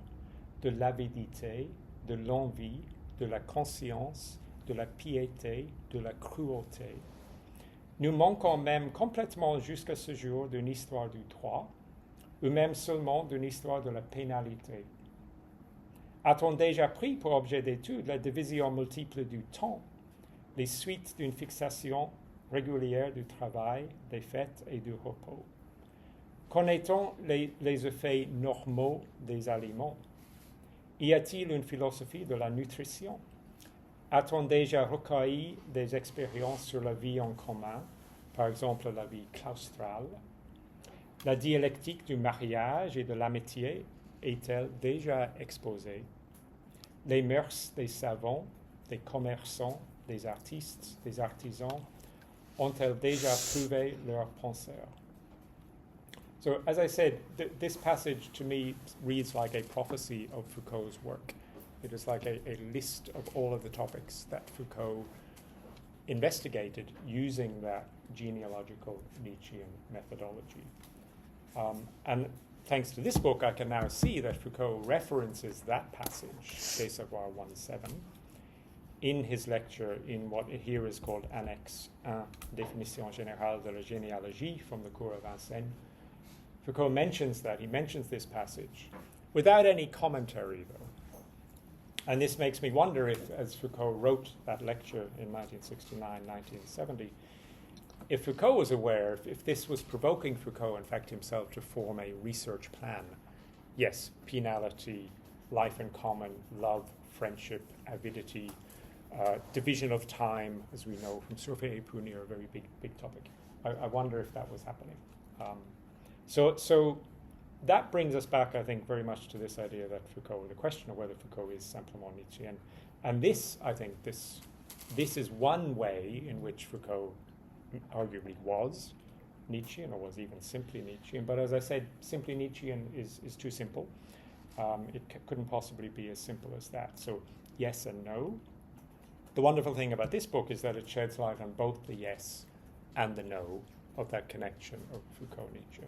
de l'avidité, de l'envie, de la conscience, de la piété, de la cruauté? Nous manquons même complètement jusqu'à ce jour d'une histoire du droit, ou même seulement d'une histoire de la pénalité. A-t-on déjà pris pour objet d'étude la division multiple du temps, les suites d'une fixation régulière du travail, des fêtes et du repos? Connaît-on les effets normaux des aliments? Y a-t-il une philosophie de la nutrition? A-t-on déjà recueilli des expériences sur la vie en commun, par exemple la vie claustrale? La dialectique du mariage et de l'amitié est-elle déjà exposée? Les mœurs des savants, des commerçants, des artistes, des artisans ont-elles déjà prouvé leur penseur? So, as I said, this passage to me reads like a prophecy of Foucault's work. It is like a list of all of the topics that Foucault investigated using that genealogical Nietzschean methodology. And thanks to this book, I can now see that Foucault references that passage, Gai Savoir 1.7, in his lecture in what here is called Annexe 1, Définition générale de la généalogie from the Cours of Vincennes. Foucault mentions that, he mentions this passage, without any commentary, though. And this makes me wonder if, as Foucault wrote that lecture in 1969, 1970, if Foucault was aware, if this was provoking Foucault, in fact, himself to form a research plan. Yes, penality, life in common, love, friendship, avidity, division of time, as we know from Survey et Punir, a very big topic. I wonder if that was happening. So that brings us back, I think, very much to this idea that Foucault, the question of whether Foucault is simplement Nietzschean. And this, I think, this is one way in which Foucault arguably was Nietzschean, or was even simply Nietzschean. But as I said, simply Nietzschean is too simple. It couldn't possibly be as simple as that. So yes and no. The wonderful thing about this book is that it sheds light on both the yes and the no of that connection of Foucault-Nietzsche.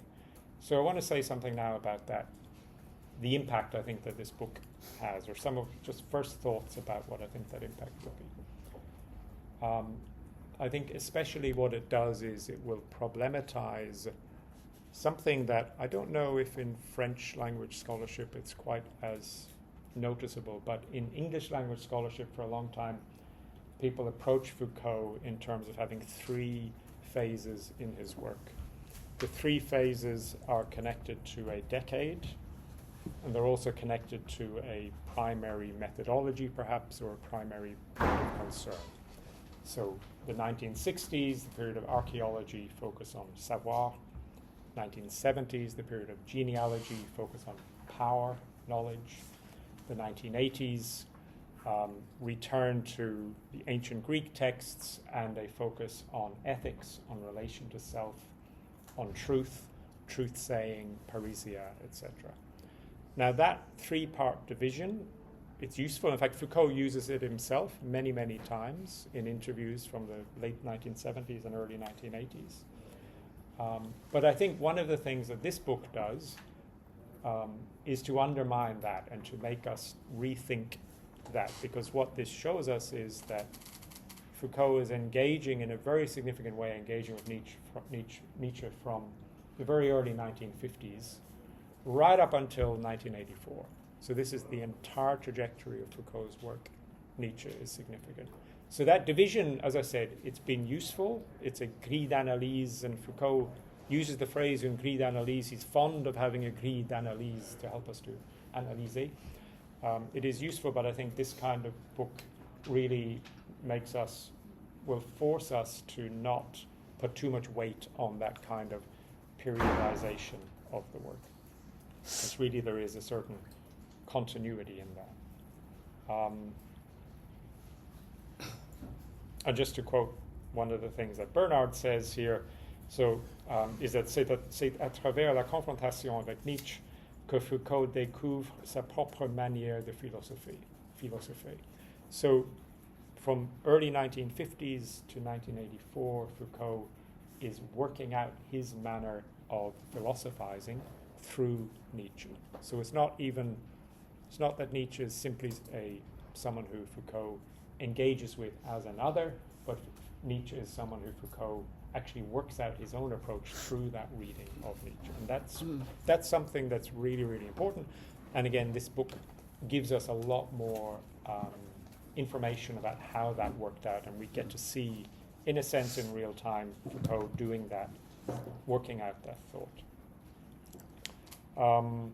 So I want to say something now about that, the impact I think that this book has, or some of just first thoughts about what I think that impact will be. I think especially what it does is it will problematize something that I don't know if in French language scholarship it's quite as noticeable, but in English language scholarship for a long time, people approach Foucault in terms of having three phases in his work. The three phases are connected to a decade, and they're also connected to a primary methodology, perhaps, or a primary point of concern. So the 1960s, the period of archaeology, focus on savoir. 1970s, the period of genealogy, focus on power, knowledge. The 1980s, return to the ancient Greek texts and a focus on ethics, on relation to self, on truth, truth-saying, parrhesia, etc. Now that three-part division, it's useful. In fact, Foucault uses it himself many, many times in interviews from the late 1970s and early 1980s. But I think one of the things that this book does is to undermine that and to make us rethink that, because what this shows us is that Foucault is engaging in a very significant way, engaging with Nietzsche from the very early 1950s right up until 1984. So this is the entire trajectory of Foucault's work. Nietzsche is significant. So that division, as I said, it's been useful. It's a grille d'analyse, and Foucault uses the phrase une grille d'analyse. He's fond of having a grille d'analyse to help us to analyser. It is useful, but I think this kind of book really will force us to not put too much weight on that kind of periodization of the work. Because really there is a certain continuity in that. And just to quote one of the things that Bernard says here, is that c'est à travers la confrontation avec Nietzsche que Foucault découvre sa propre manière de philosopher. So from early 1950s to 1984, Foucault is working out his manner of philosophizing through Nietzsche. So it's not that Nietzsche is simply someone who Foucault engages with as another, but Nietzsche is someone who Foucault actually works out his own approach through that reading of Nietzsche. And that's something that's really, really important. And again, this book gives us a lot more information about how that worked out, and we get to see, in a sense, in real time, Foucault doing that, working out that thought. I'm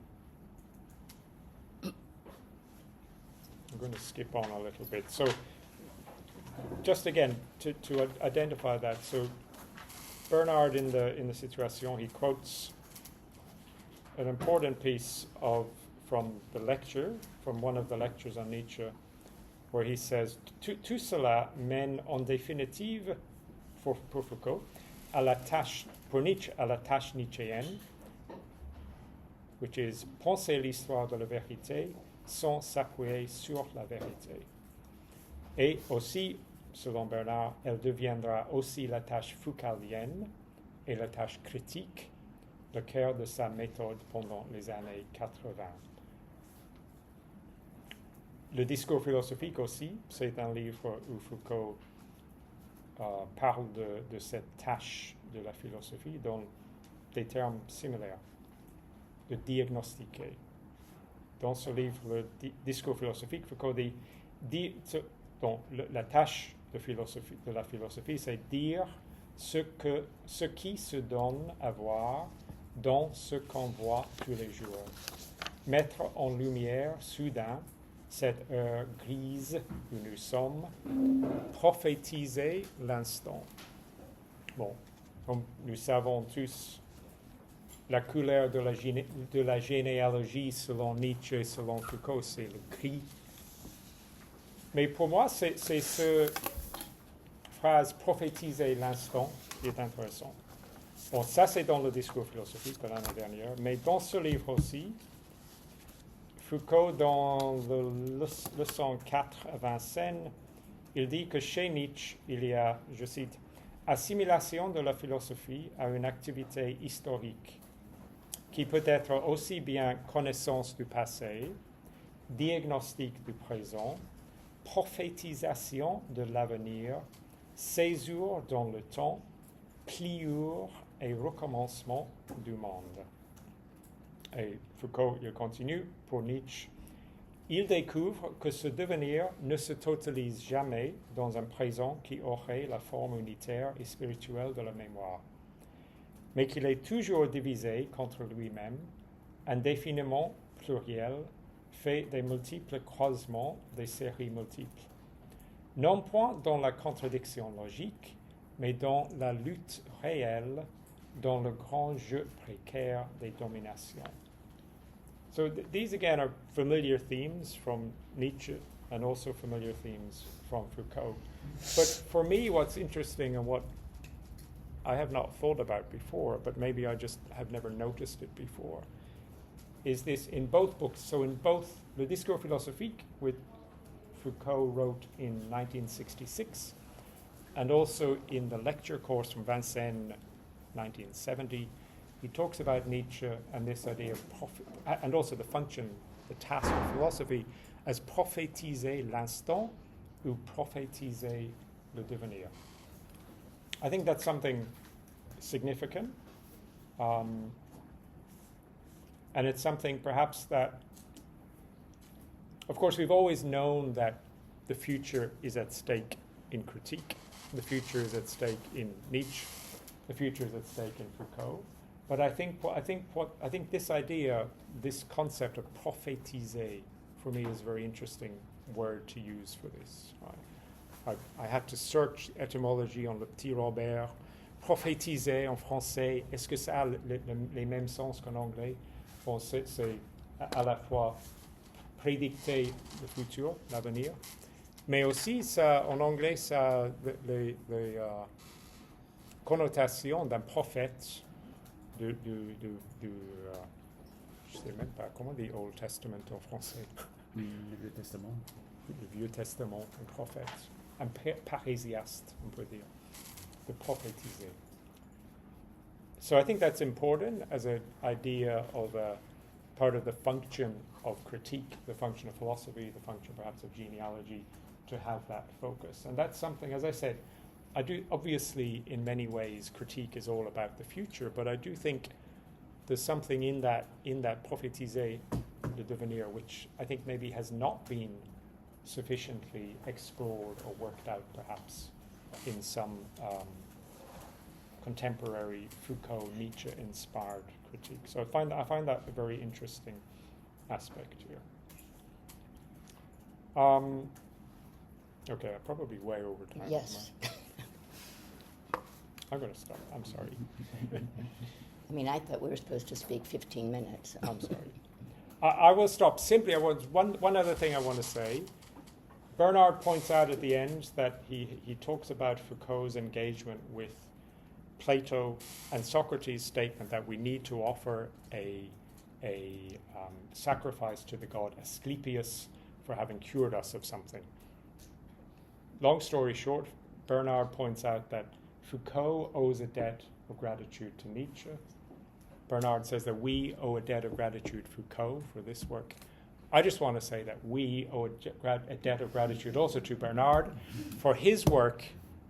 going to skip on a little bit. So just again, to identify that, so Bernard in the Situation, he quotes an important piece from the lecture, from one of the lectures on Nietzsche, where he says, tout cela mène en définitive, pour Foucault, pour Nietzsche, à la tâche nietzschéenne, which is penser l'histoire de la vérité sans s'appuyer sur la vérité. Et aussi, selon Bernard, elle deviendra aussi la tâche foucaldienne et la tâche critique, le cœur de sa méthode pendant les années 80. Le discours philosophique aussi, c'est un livre où Foucault parle de cette tâche de la philosophie dans des termes similaires, de diagnostiquer. Dans ce livre, le discours philosophique, Foucault dit la tâche de la philosophie, c'est dire ce qui se donne à voir dans ce qu'on voit tous les jours. Mettre en lumière soudain cette heure grise où nous sommes, prophétiser l'instant. Bon, comme nous savons tous, la couleur de la généalogie selon Nietzsche et selon Foucault, c'est le gris. Mais pour moi, c'est cette phrase « prophétiser l'instant » qui est intéressant. Bon, ça c'est dans le discours philosophique de l'année dernière, mais dans ce livre aussi, Foucault, dans le leçon 4 à Vincennes, il dit que chez Nietzsche, il y a, je cite, « assimilation de la philosophie à une activité historique qui peut être aussi bien connaissance du passé, diagnostic du présent, prophétisation de l'avenir, césure dans le temps, pliure et recommencement du monde. » Et Foucault, il continue, pour Nietzsche, il découvre que ce devenir ne se totalise jamais dans un présent qui aurait la forme unitaire et spirituelle de la mémoire, mais qu'il est toujours divisé contre lui-même, indéfiniment pluriel, fait des multiples croisements des séries multiples. Non point dans la contradiction logique, mais dans la lutte réelle, dans le grand jeu précaire des dominations. So these again are familiar themes from Nietzsche and also familiar themes from Foucault. But for me, what's interesting and what I have not thought about before, but maybe I just have never noticed it before, is this in both books. So in both Le Discours philosophique, which Foucault wrote in 1966, and also in the lecture course from Vincennes, 1970, he talks about Nietzsche and this idea of and also the function, the task of philosophy, as prophétiser l'instant ou prophétiser le devenir. I think that's something significant, and it's something perhaps that, of course, we've always known that the future is at stake in critique, the future is at stake in Nietzsche, the future is at stake in Foucault. But I think this idea, this concept of prophétiser, for me is a very interesting word to use for this. I had to search etymology on le petit Robert. Prophétiser en français, est-ce que ça a les mêmes sens qu'en anglais? Bon, c'est à la fois prédicter le futur, l'avenir, mais aussi ça, en anglais, ça a les connotations d'un prophète je ne sais même pas comment dit Old Testament en français. Le Vieux Testament. Le Vieux Testament, un prophète, un parésiaste, on peut dire, de prophétiser. So I think that's important as an idea of a part of the function of critique, the function of philosophy, the function perhaps of genealogy, to have that focus. And that's something, as I said, I do, obviously, in many ways, critique is all about the future, but I do think there's something in that prophétiser, le devenir, which I think maybe has not been sufficiently explored or worked out, perhaps, in some contemporary Foucault, Nietzsche-inspired critique. So I find that a very interesting aspect here. Okay, I'm probably way over time. Yes. I'm going to stop. I'm sorry. I mean, I thought we were supposed to speak 15 minutes. I'm sorry. I will stop. Simply, one other thing I want to say. Bernard points out at the end that he talks about Foucault's engagement with Plato and Socrates' statement that we need to offer a sacrifice to the god Asclepius for having cured us of something. Long story short, Bernard points out that Foucault owes a debt of gratitude to Nietzsche. Bernard says that we owe a debt of gratitude to Foucault for this work. I just want to say that we owe a debt of gratitude also to Bernard for his work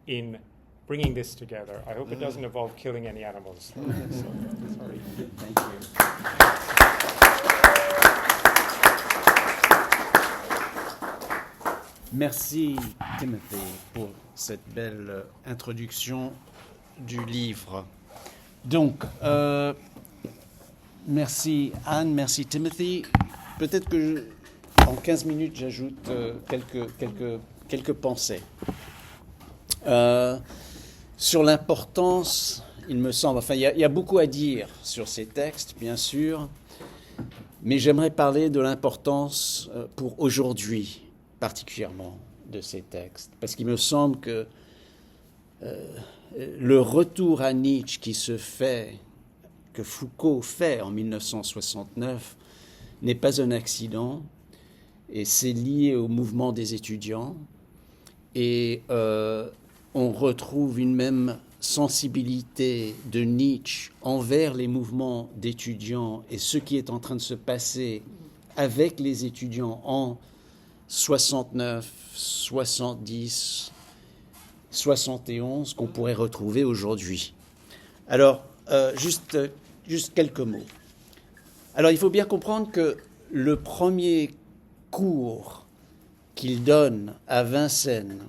in bringing this together. I hope it doesn't involve killing any animals. Sorry. Thank you. Merci Timothy pour cette belle introduction du livre. Donc, merci Anne, merci Timothy. Peut-être que en 15 minutes, j'ajoute quelques pensées. Sur l'importance, il me semble, enfin, il y a beaucoup à dire sur ces textes, bien sûr, mais j'aimerais parler de l'importance pour aujourd'hui, particulièrement, de ces textes, parce qu'il me semble que le retour à Nietzsche que Foucault fait en 1969, n'est pas un accident, et c'est lié au mouvement des étudiants, et on retrouve une même sensibilité de Nietzsche envers les mouvements d'étudiants et ce qui est en train de se passer avec les étudiants en 69, 70, 71, qu'on pourrait retrouver aujourd'hui. Alors, juste quelques mots. Alors, il faut bien comprendre que le premier cours qu'il donne à Vincennes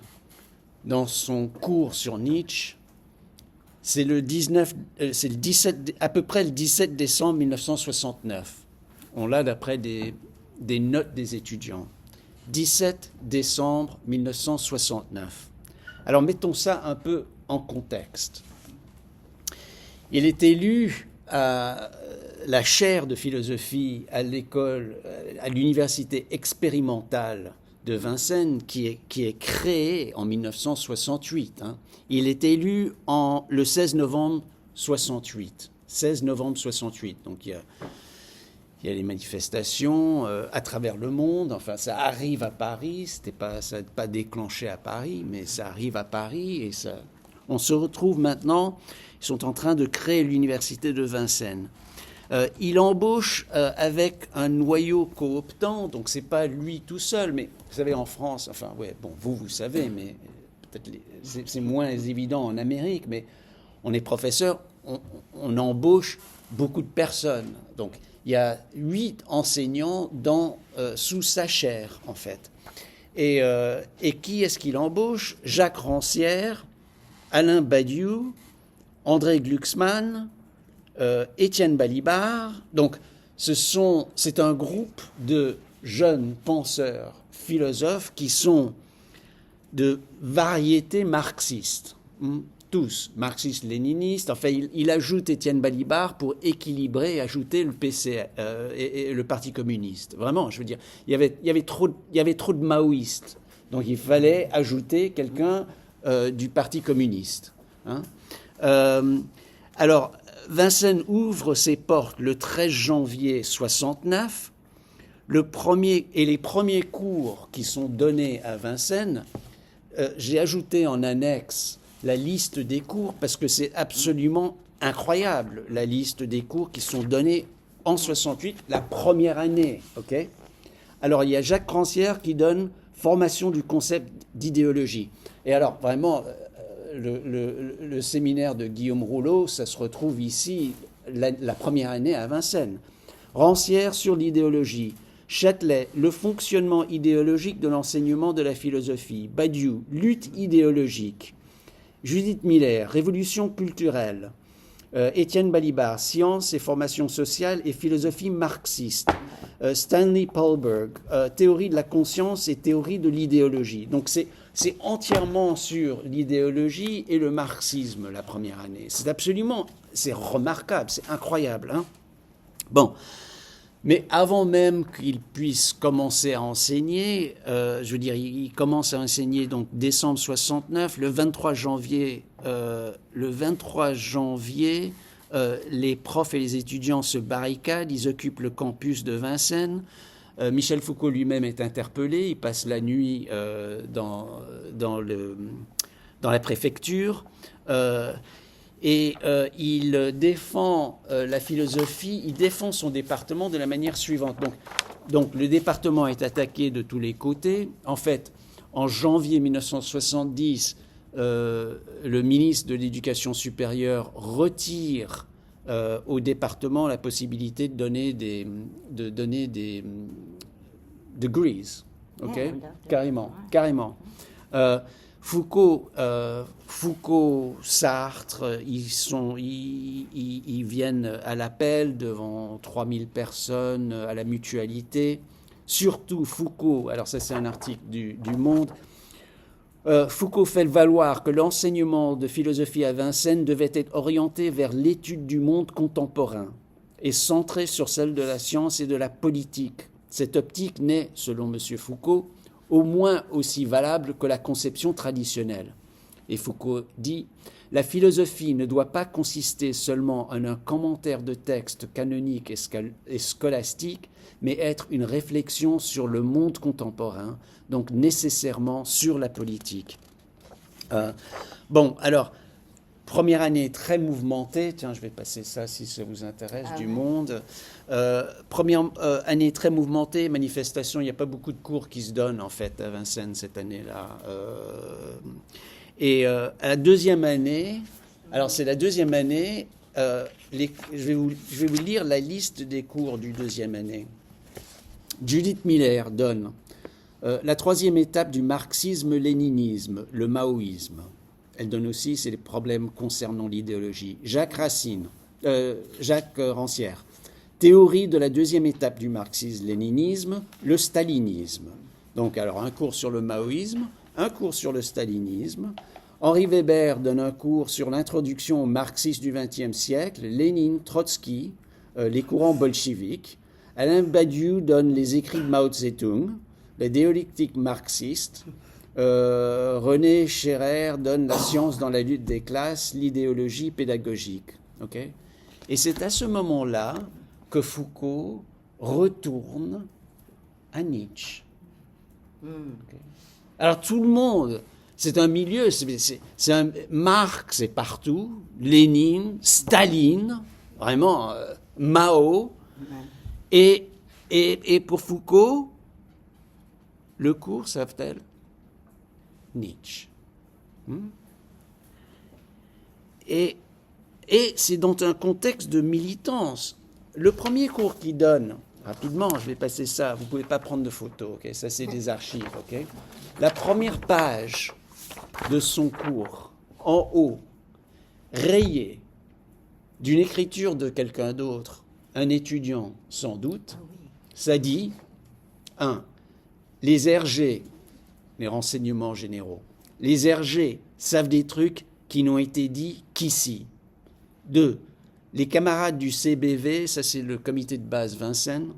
dans son cours sur Nietzsche, c'est à peu près le 17 décembre 1969. On l'a d'après des notes des étudiants. 17 décembre 1969. Alors, mettons ça un peu en contexte. Il est élu à la chaire de philosophie à l'université expérimentale de Vincennes, qui est créée en 1968. Il est élu le 16 novembre 68. 16 novembre 68. Donc il y a les manifestations à travers le monde. Enfin, ça arrive à Paris. Ça n'a pas déclenché à Paris, mais ça arrive à Paris. Et on se retrouve maintenant. Ils sont en train de créer l'université de Vincennes. Il embauche avec un noyau cooptant, donc c'est pas lui tout seul, mais vous savez en France, enfin ouais, bon, vous savez, mais c'est moins évident en Amérique, mais on est professeur, on embauche beaucoup de personnes. Donc, il y a 8 enseignants sous sa chaire, en fait. Et qui est-ce qu'il embauche? Jacques Rancière, Alain Badiou, André Glucksmann, Étienne Balibar. Donc, c'est un groupe de jeunes penseurs, philosophes qui sont de variété marxiste. Tous, marxistes-léninistes. Enfin, il ajoute Étienne Balibar pour équilibrer et ajouter le PC et le Parti communiste. Vraiment, je veux dire, il y avait trop de maoïstes. Donc, il fallait ajouter quelqu'un du Parti communiste. Hein. Alors, Vincennes ouvre ses portes le 13 janvier 69. Les premiers cours qui sont donnés à Vincennes, j'ai ajouté en annexe la liste des cours parce que c'est absolument incroyable, la liste des cours qui sont donnés en 68, la première année. Okay. Alors, il y a Jacques Rancière qui donne formation du concept d'idéologie. Et alors, vraiment, le séminaire de Guillaume Rouleau, ça se retrouve ici, la première année à Vincennes. Rancière sur l'idéologie. Châtelet, le fonctionnement idéologique de l'enseignement de la philosophie. Badiou, lutte idéologique. Judith Miller, révolution culturelle. Étienne Balibar, sciences et formations sociales et philosophie marxiste. Stanley Polberg, théorie de la conscience et théorie de l'idéologie. Donc c'est entièrement sur l'idéologie et le marxisme la première année. C'est remarquable, c'est incroyable. Hein. Bon. Mais avant même qu'il puisse commencer à enseigner, je veux dire, il commence à enseigner donc décembre 69, le 23 janvier, les profs et les étudiants se barricadent, ils occupent le campus de Vincennes. Michel Foucault lui-même est interpellé, il passe la nuit dans la préfecture. Et il défend la philosophie, il défend son département de la manière suivante. Donc le département est attaqué de tous les côtés. En fait, en janvier 1970, le ministre de l'Éducation supérieure retire au département la possibilité de donner des degrees. Okay? Carrément. Foucault, Sartre, ils viennent à l'appel devant 3000 personnes à la Mutualité. Surtout Foucault, alors ça c'est un article du Monde, Foucault fait valoir que l'enseignement de philosophie à Vincennes devait être orienté vers l'étude du monde contemporain et centré sur celle de la science et de la politique. Cette optique n'est, selon M. Foucault, au moins aussi valable que la conception traditionnelle. Et Foucault dit « La philosophie ne doit pas consister seulement en un commentaire de textes canoniques et scolastiques, mais être une réflexion sur le monde contemporain, donc nécessairement sur la politique. » Bon, alors, première année très mouvementée, tiens, je vais passer ça si ça vous intéresse, du Monde. Première année très mouvementée, manifestation, il n'y a pas beaucoup de cours qui se donnent en fait à Vincennes cette année-là. Et à la deuxième année, alors c'est la deuxième année, je vais vous lire la liste des cours du deuxième année. Judith Miller donne la troisième étape du marxisme-léninisme, le maoïsme. Elle donne aussi, c'est les problèmes concernant l'idéologie. Jacques Rancière. Théorie de la deuxième étape du marxisme-léninisme, le stalinisme. Donc, alors, un cours sur le maoïsme, un cours sur le stalinisme. Henri Weber donne un cours sur l'introduction au marxisme du XXe siècle, Lénine, Trotsky, les courants bolcheviques. Alain Badiou donne les écrits de Mao Tse-tung, la dialectique marxiste. René Scherrer donne la science dans la lutte des classes, l'idéologie pédagogique. Okay. Et c'est à ce moment-là que Foucault retourne à Nietzsche. Okay. Alors tout le monde, c'est un milieu, c'est un Marx est partout, Lénine, Staline, vraiment Mao, et pour Foucault, le cours s'appelle Nietzsche. Et c'est dans un contexte de militance. Le premier cours qu'il donne, rapidement, je vais passer ça, vous ne pouvez pas prendre de photos, okay? Ça c'est des archives. Okay? La première page de son cours, en haut, rayée d'une écriture de quelqu'un d'autre, un étudiant sans doute, ça dit 1. Les RG, les renseignements généraux, les RG savent des trucs qui n'ont été dits qu'ici. 2. Les camarades du CBV, ça c'est le comité de base Vincennes,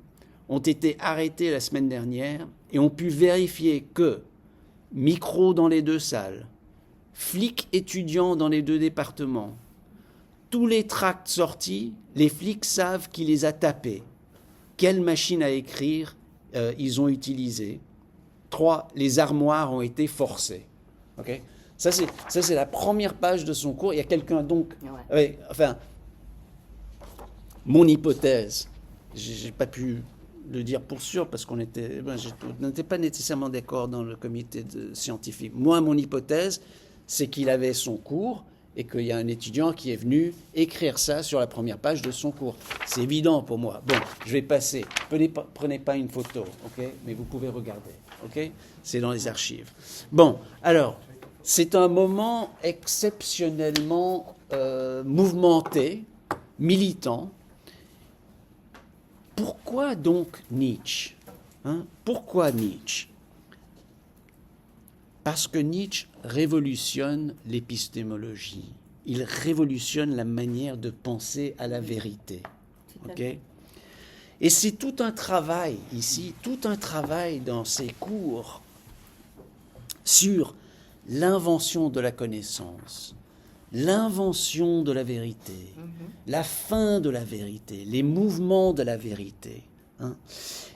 ont été arrêtés la semaine dernière et ont pu vérifier que micro dans les 2 salles, flics étudiants dans les 2 départements, tous les tracts sortis, les flics savent qui les a tapés, quelle machine à écrire ils ont utilisée. 3. Les armoires ont été forcées. Okay? Ça, c'est la première page de son cours. Il y a quelqu'un donc... Ouais, enfin, mon hypothèse, je n'ai pas pu le dire pour sûr parce qu'on n'était pas nécessairement d'accord dans le comité scientifique. Moi, mon hypothèse, c'est qu'il avait son cours et qu'il y a un étudiant qui est venu écrire ça sur la première page de son cours. C'est évident pour moi. Bon, je vais passer. Prenez pas une photo, ok? Mais vous pouvez regarder, ok? C'est dans les archives. Bon, alors, c'est un moment exceptionnellement mouvementé, militant. Pourquoi donc Nietzsche? Pourquoi Nietzsche? Parce que Nietzsche révolutionne l'épistémologie. Il révolutionne la manière de penser à la vérité. Okay? Et c'est tout un travail ici, tout un travail dans ces cours sur l'invention de la connaissance, l'invention de la vérité, la fin de la vérité, les mouvements de la vérité.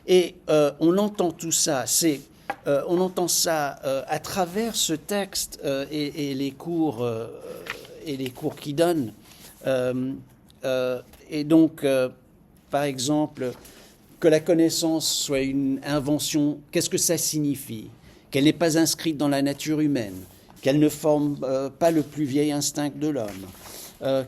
Et on entend tout ça, on entend ça à travers ce texte et les cours qu'il donne. Et donc, par exemple, que la connaissance soit une invention, qu'est-ce que ça signifie? Qu'elle n'est pas inscrite dans la nature humaine, qu'elle ne forme pas le plus vieil instinct de l'homme.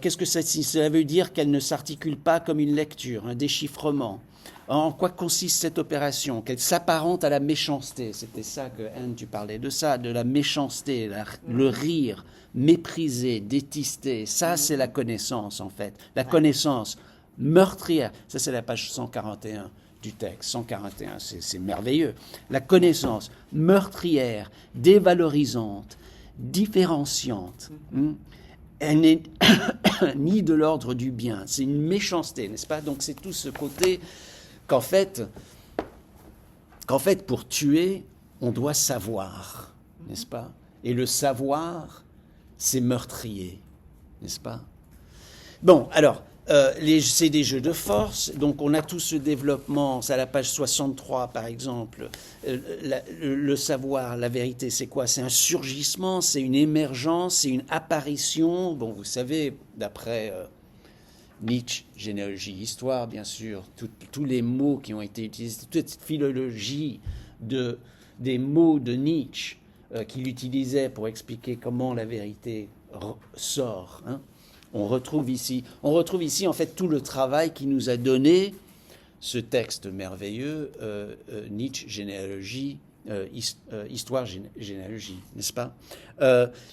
Qu'est-ce que ça signifie? Cela veut dire qu'elle ne s'articule pas comme une lecture, un déchiffrement. En quoi consiste cette opération? Qu'elle s'apparente à la méchanceté. C'était ça que, Anne, tu parlais de ça, de la méchanceté, le rire, mépriser, détester. Ça, c'est la connaissance, en fait. La connaissance meurtrière. Ça, c'est la page 141 du texte. 141, c'est merveilleux. La connaissance meurtrière, dévalorisante, différenciante. Elle n'est ni de l'ordre du bien. C'est une méchanceté, n'est-ce pas? Donc, c'est tout ce côté... Qu'en fait, pour tuer, on doit savoir, n'est-ce pas? Et le savoir, c'est meurtrier, n'est-ce pas? Bon, alors, c'est des jeux de force, donc on a tout ce développement, c'est à la page 63 par exemple, le savoir, la vérité, c'est quoi? C'est un surgissement, c'est une émergence, c'est une apparition, bon, vous savez, d'après... Nietzsche, généalogie, histoire, bien sûr, tous les mots qui ont été utilisés, toute cette philologie des mots de Nietzsche qu'il utilisait pour expliquer comment la vérité sort. On retrouve ici en fait tout le travail qui nous a donné ce texte merveilleux, Nietzsche, généalogie, histoire, généalogie, n'est-ce pas?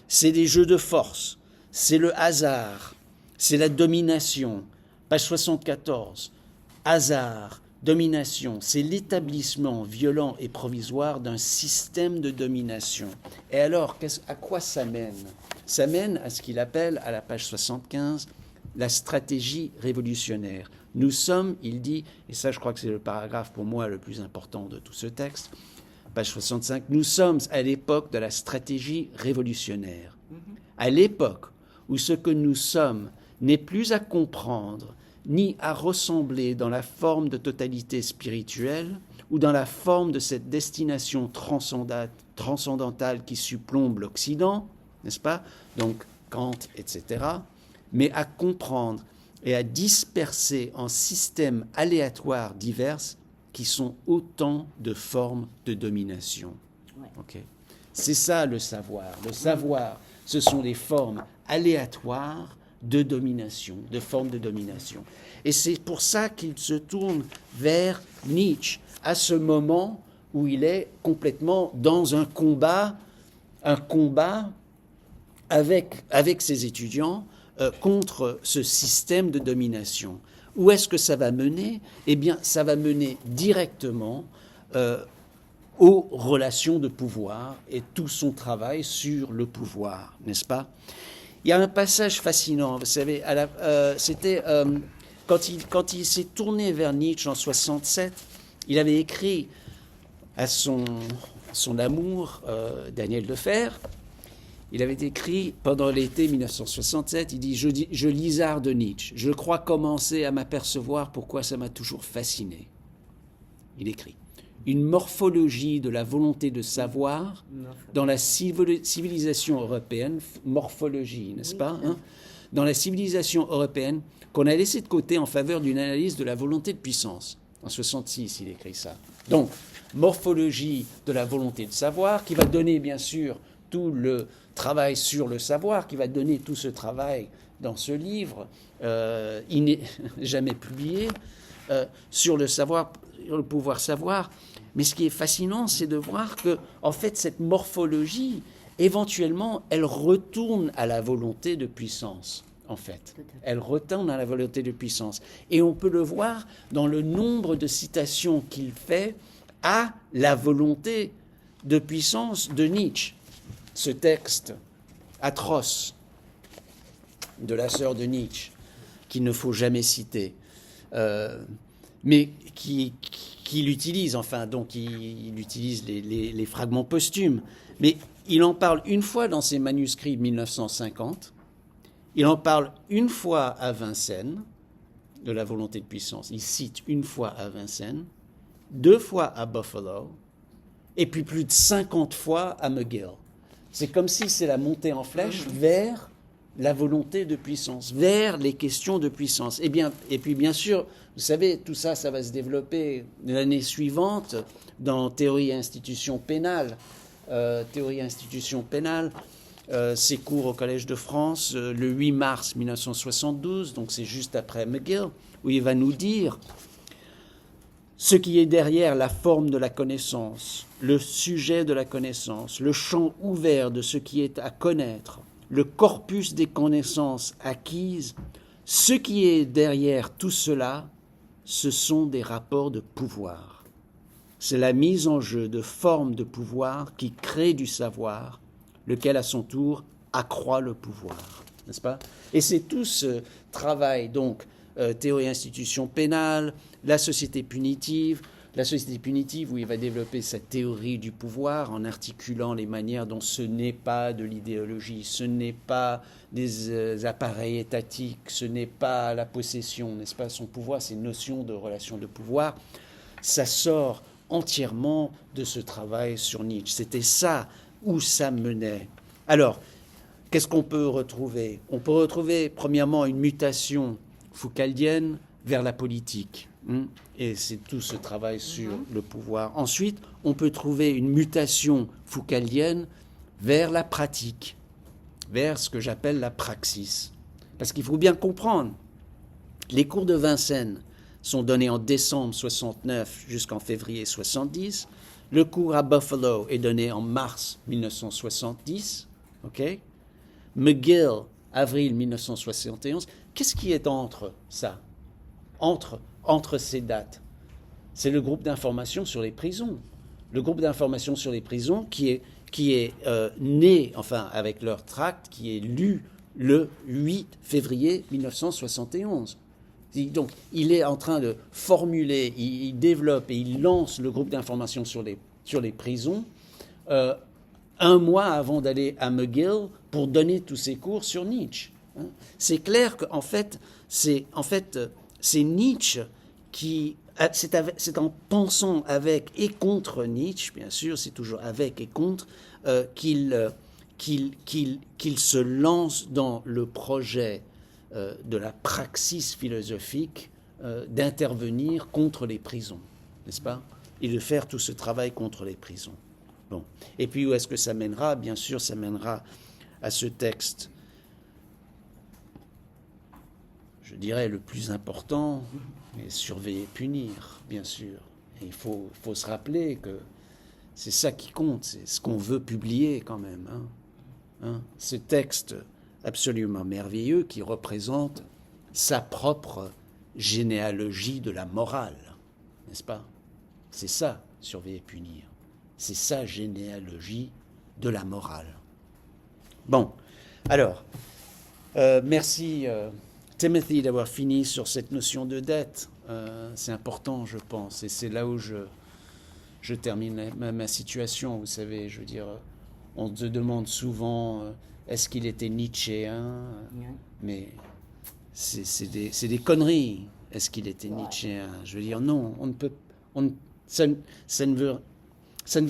C'est des jeux de force, c'est le hasard. C'est la domination. Page 74. Hasard, domination. C'est l'établissement violent et provisoire d'un système de domination. Et alors, à quoi ça mène? Ça mène à ce qu'il appelle, à la page 75, la stratégie révolutionnaire. Nous sommes, il dit, et ça je crois que c'est le paragraphe pour moi le plus important de tout ce texte, page 65, nous sommes à l'époque de la stratégie révolutionnaire. À l'époque où ce que nous sommes n'est plus à comprendre, ni à ressembler dans la forme de totalité spirituelle ou dans la forme de cette destination transcendantale qui surplombe l'Occident, n'est-ce pas? Donc Kant, etc., mais à comprendre et à disperser en systèmes aléatoires divers qui sont autant de formes de domination. Ouais. Okay. C'est ça le savoir. Le savoir, ce sont des formes aléatoires de domination, de formes de domination. Et c'est pour ça qu'il se tourne vers Nietzsche, à ce moment où il est complètement dans un combat avec ses étudiants contre ce système de domination. Où est-ce que ça va mener? Eh bien, ça va mener directement aux relations de pouvoir et tout son travail sur le pouvoir, n'est-ce pas? Il y a un passage fascinant, vous savez, c'était quand il s'est tourné vers Nietzsche en 67, il avait écrit à son amour, Daniel Defer, il avait écrit pendant l'été 1967, il dit « Je lisarde Nietzsche, je crois commencer à m'apercevoir pourquoi ça m'a toujours fasciné. » Il écrit « Une morphologie de la volonté de savoir dans la civilisation européenne, morphologie, n'est-ce pas, hein, dans la civilisation européenne qu'on a laissée de côté en faveur d'une analyse de la volonté de puissance. » En 66, il écrit ça. Donc, morphologie de la volonté de savoir, qui va donner, bien sûr, tout le travail sur le savoir, qui va donner tout ce travail dans ce livre, jamais publié, sur le savoir, le pouvoir savoir. Mais ce qui est fascinant, c'est de voir que, en fait, cette morphologie, éventuellement, elle retourne à la volonté de puissance. En fait, elle retourne à la volonté de puissance. Et on peut le voir dans le nombre de citations qu'il fait à la volonté de puissance de Nietzsche. Ce texte atroce de la sœur de Nietzsche, qu'il ne faut jamais citer, mais qu'il utilise, enfin, donc il utilise les fragments posthumes, mais il en parle une fois dans ses manuscrits de 1950. Il en parle une fois à Vincennes, de la volonté de puissance. Il cite une fois à Vincennes, 2 fois à Buffalo, et puis plus de 50 fois à McGill. C'est comme si c'est la montée en flèche vers la volonté de puissance, vers les questions de puissance. Et puis bien sûr, vous savez, tout ça, ça va se développer l'année suivante dans théorie et institution pénale. Ses cours au Collège de France le 8 mars 1972, donc c'est juste après McGill, où il va nous dire ce qui est derrière la forme de la connaissance, le sujet de la connaissance, le champ ouvert de ce qui est à connaître, le corpus des connaissances acquises, ce qui est derrière tout cela, ce sont des rapports de pouvoir. C'est la mise en jeu de formes de pouvoir qui créent du savoir, lequel à son tour accroît le pouvoir, n'est-ce pas? Et c'est tout ce travail, donc, théorie institution pénale, la société punitive où il va développer sa théorie du pouvoir en articulant les manières dont ce n'est pas de l'idéologie, ce n'est pas des appareils étatiques, ce n'est pas la possession, n'est-ce pas? Son pouvoir, ces notions de relation de pouvoir, ça sort entièrement de ce travail sur Nietzsche. C'était ça où ça menait. Alors, qu'est-ce qu'on peut retrouver? On peut retrouver, premièrement, une mutation foucaldienne vers la politique. Et c'est tout ce travail sur le pouvoir. Ensuite, on peut trouver une mutation foucaldienne vers la pratique, vers ce que j'appelle la praxis. Parce qu'il faut bien comprendre, les cours de Vincennes sont donnés en décembre 69 jusqu'en février 70. Le cours à Buffalo est donné en mars 1970, ok? McGill, avril 1971. Qu'est-ce qui est entre ça? Entre ces dates? C'est le groupe d'information sur les prisons. Le groupe d'information sur les prisons qui est né, enfin avec leur tract, qui est lu le 8 février 1971. Donc, il est en train de formuler, il développe et il lance le groupe d'information sur les prisons 1 mois avant d'aller à McGill pour donner tous ses cours sur Nietzsche. C'est clair qu'en fait, c'est Nietzsche qui... C'est en pensant avec et contre Nietzsche, bien sûr, c'est toujours avec et contre, qu'il se lance dans le projet de la praxis philosophique d'intervenir contre les prisons, n'est-ce pas? Et de faire tout ce travail contre les prisons. Bon. Et puis où est-ce que ça mènera? Bien sûr, ça mènera à ce texte. Je dirais le plus important est surveiller, punir, bien sûr. Et il faut se rappeler que c'est ça qui compte, c'est ce qu'on veut publier quand même. Ce texte absolument merveilleux qui représente sa propre généalogie de la morale, n'est-ce pas? C'est ça, surveiller, punir. C'est sa généalogie de la morale. Bon, alors, merci Timothy d'avoir fini sur cette notion de dette. C'est important, je pense, et c'est là où je termine ma situation. Vous savez, je veux dire, on se demande souvent est-ce qu'il était nietzschéen, mais c'est des conneries. Est-ce qu'il était nietzschéen? Je veux dire, non, on ne peut, ça ne veut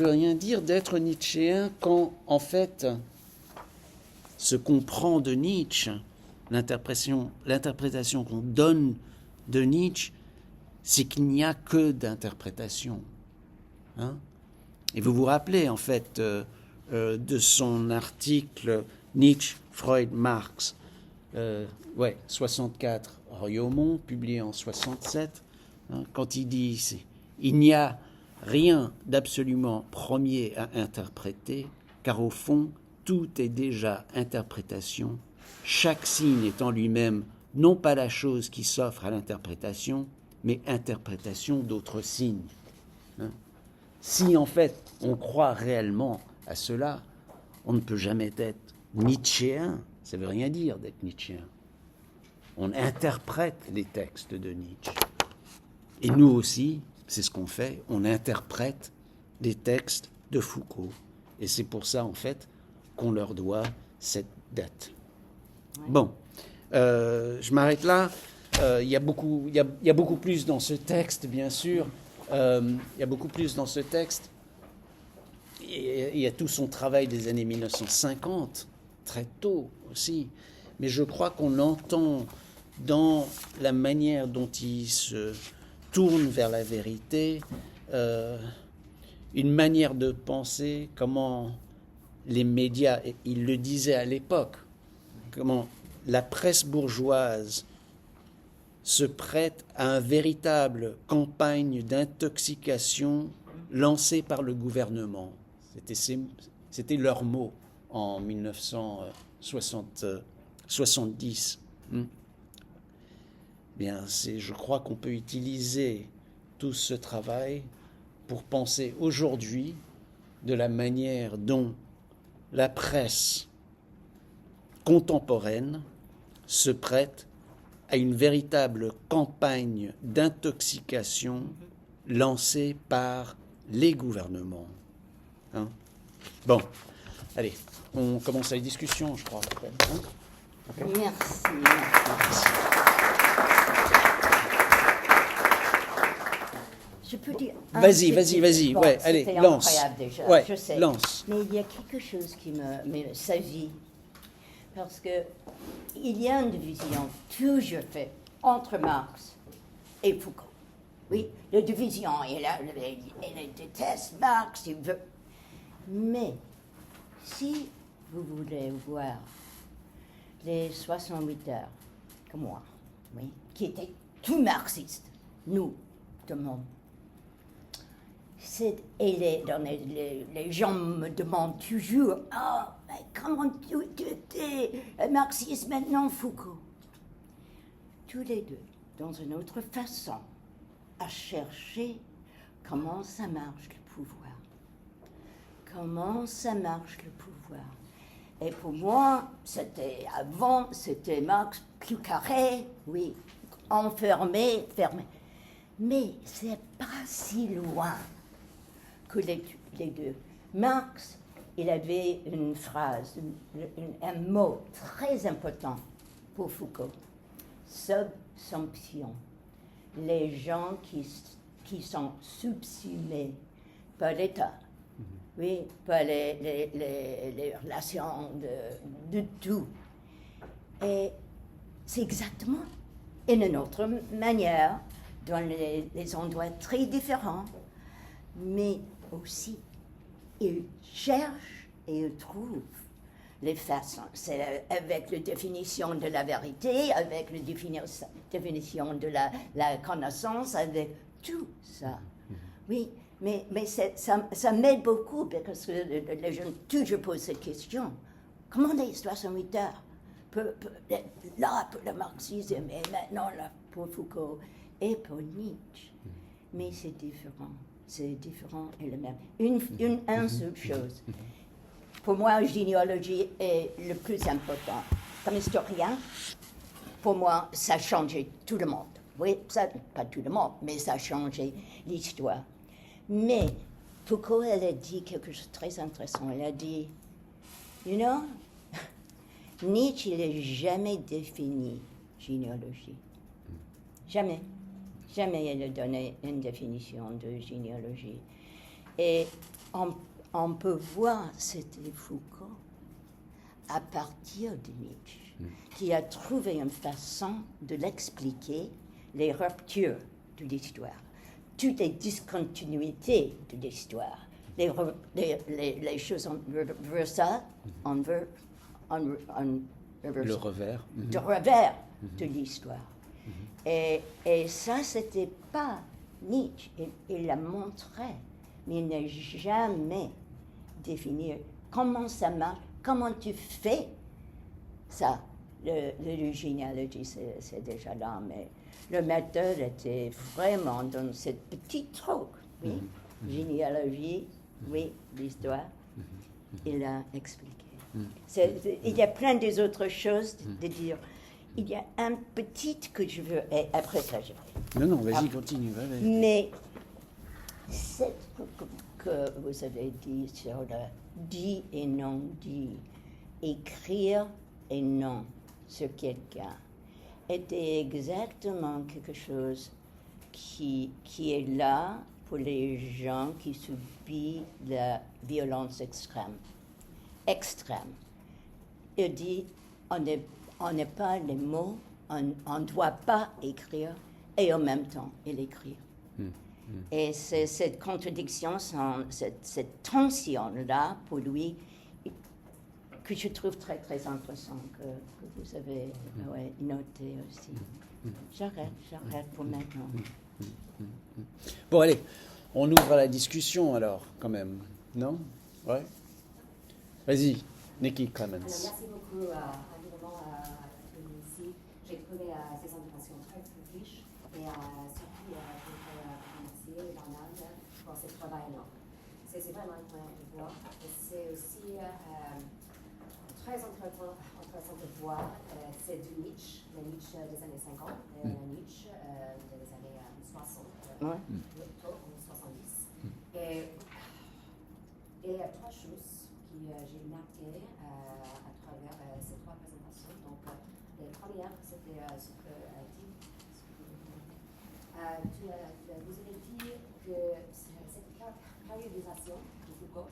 rien dire d'être nietzschéen quand, en fait, ce qu'on prend de Nietzsche, l'interprétation qu'on donne de Nietzsche, c'est qu'il n'y a que d'interprétation. Et vous vous rappelez, en fait, de son article Nietzsche, Freud, Marx, 64, Riaumont, publié en 67, quand il dit « Il n'y a rien d'absolument premier à interpréter, car au fond, tout est déjà interprétation, chaque signe étant lui-même non pas la chose qui s'offre à l'interprétation, mais interprétation d'autres signes. » Si en fait on croit réellement à cela, on ne peut jamais être nietzschéen. Ça ne veut rien dire d'être nietzschéen. On interprète les textes de Nietzsche. Et nous aussi, c'est ce qu'on fait, on interprète les textes de Foucault. Et c'est pour ça, en fait, qu'on leur doit cette dette. Ouais. Bon, je m'arrête là. Il y a beaucoup plus dans ce texte, bien sûr. Il y a beaucoup plus dans ce texte. Il y a tout son travail des années 1950, très tôt aussi. Mais je crois qu'on entend dans la manière dont il se tourne vers la vérité une manière de penser, comment les médias, il le disait à l'époque, comment la presse bourgeoise se prête à une véritable campagne d'intoxication lancée par le gouvernement. C'était leur mot en 1970. Bien, je crois qu'on peut utiliser tout ce travail pour penser aujourd'hui de la manière dont la presse contemporaine se prête à une véritable campagne d'intoxication lancée par les gouvernements. Bon, allez, on commence la discussion, je crois. Okay. Merci. Je peux dire. Vas-y. Bon, ouais, allez, lance. Déjà, ouais, je sais. Lance. Mais il y a quelque chose qui me sévit. Parce que il y a une division toujours faite entre Marx et Foucault. Oui, la division, il déteste Marx, il veut. Mais si vous voulez voir les 68 heures, comme moi, oui, qui étaient tout marxistes, nous, tout le monde. Et les gens me demandent toujours, mais comment tu étais marxiste maintenant, Foucault? Tous les deux, dans une autre façon, à chercher comment ça marche le pouvoir. Comment ça marche le pouvoir. Et pour moi, c'était Marx plus carré, oui, enfermé, fermé. Mais c'est pas si loin que les deux. Marx, il avait une phrase, un mot très important pour Foucault. Subsumption. Les gens qui sont subsumés par l'État. Oui, par les relations de tout. Et c'est exactement une autre manière, dans les endroits très différents, mais aussi, ils cherchent et ils trouvent les façons. C'est avec la définition de la vérité, avec la définition de la connaissance, avec tout ça. Oui, mais ça m'aide beaucoup parce que les jeunes toujours posent cette question. Comment les 68 heures là pour le marxisme et maintenant là pour Foucault et pour Nietzsche. Mais c'est différent et le même. Une seule chose. Pour moi, la généalogie est le plus important. Comme historien, pour moi, ça a changé tout le monde. Oui, ça, pas tout le monde, mais ça a changé l'histoire. Mais Foucault, elle a dit quelque chose de très intéressant. Elle a dit, you know, Nietzsche, il n'a jamais défini généalogie. Jamais. Jamais il a donné une définition de généalogie. Et on peut voir, c'était Foucault, à partir de Nietzsche, qui a trouvé une façon de l'expliquer, les ruptures de l'histoire, toutes les discontinuités de l'histoire, les choses reversales, le revers. De revers de l'histoire. Et ça, c'était pas Nietzsche. Il l'a montré, mais il n'a jamais défini comment ça marche, comment tu fais ça. Le généalogie, c'est déjà là, mais le méthode était vraiment dans cette petite truc, oui, généalogie, oui, l'histoire, il a expliqué. Il y a plein des autres choses de dire. Il y a un petit que je veux, et après ça je vais. Non, vas-y, continue. Ouais. Mais ce que vous avez dit sur le dit et non dit, écrire et non sur quelqu'un, était exactement quelque chose qui est là pour les gens qui subissent la violence extrême. Il dit, on n'est pas les mots, on ne doit pas écrire et en même temps il écrit. Et c'est cette contradiction, cette tension-là pour lui que je trouve très très intéressant, que vous avez noté aussi. J'arrête pour maintenant. Bon, allez, on ouvre à la discussion alors, quand même, non? Ouais. Vas-y, Nikki Clemens. Alors, merci beaucoup ici. J'ai trouvé ces informations très riches et surtout je voudrais remercier Bernard pour ce travail énorme. C'est vraiment incroyable de voir. Et c'est aussi très intéressant de voir. C'est du Nietzsche, le Nietzsche des années 50, et le Nietzsche des années 60, plutôt en 70. Et il y a trois choses que j'ai marquées à travers ces trois présentations. Donc, la première, c'était ce que vous avez dit que cette périodisation de Foucault,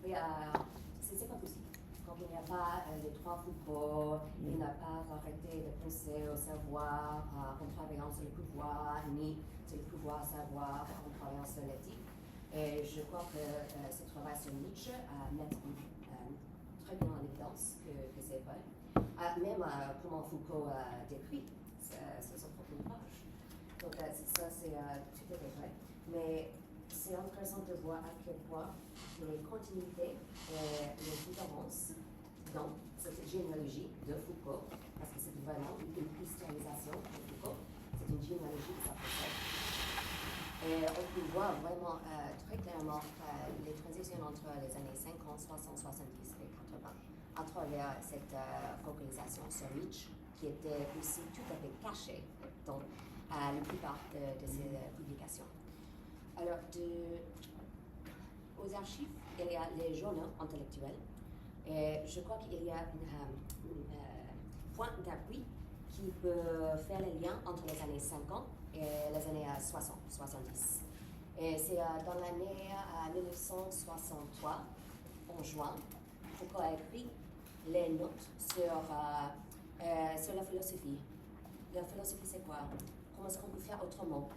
c'est pas possible. Quand il n'y a pas les trois Foucault, il n'a pas arrêté de penser au savoir en travaillant sur le pouvoir, ni sur le pouvoir savoir en travaillant sur l'éthique. Et je crois que ce travail sur Nietzsche met très bien en évidence que c'est vrai. Même comment Foucault décrit son propre ouvrage. Donc ça, c'est tout à fait vrai. Mais c'est intéressant de voir à quel point les continuités et les différences dans cette généalogie de Foucault, parce que c'est vraiment une cristallisation de Foucault, c'est une généalogie qui s'appelle. Et on peut voir vraiment très clairement les transitions entre les années 50, 60, 70 et 80 à travers cette focalisation sur Nietzsche qui était aussi tout à fait cachée dans la plupart de ces publications. Alors, aux archives, il y a les journaux intellectuels et je crois qu'il y a un point d'appui qui peut faire le lien entre les années 50 et les années 60, 70. Et c'est dans l'année 1963, en juin, Foucault a écrit les notes sur la philosophie. La philosophie, c'est quoi? Comment est-ce qu'on peut faire autrement?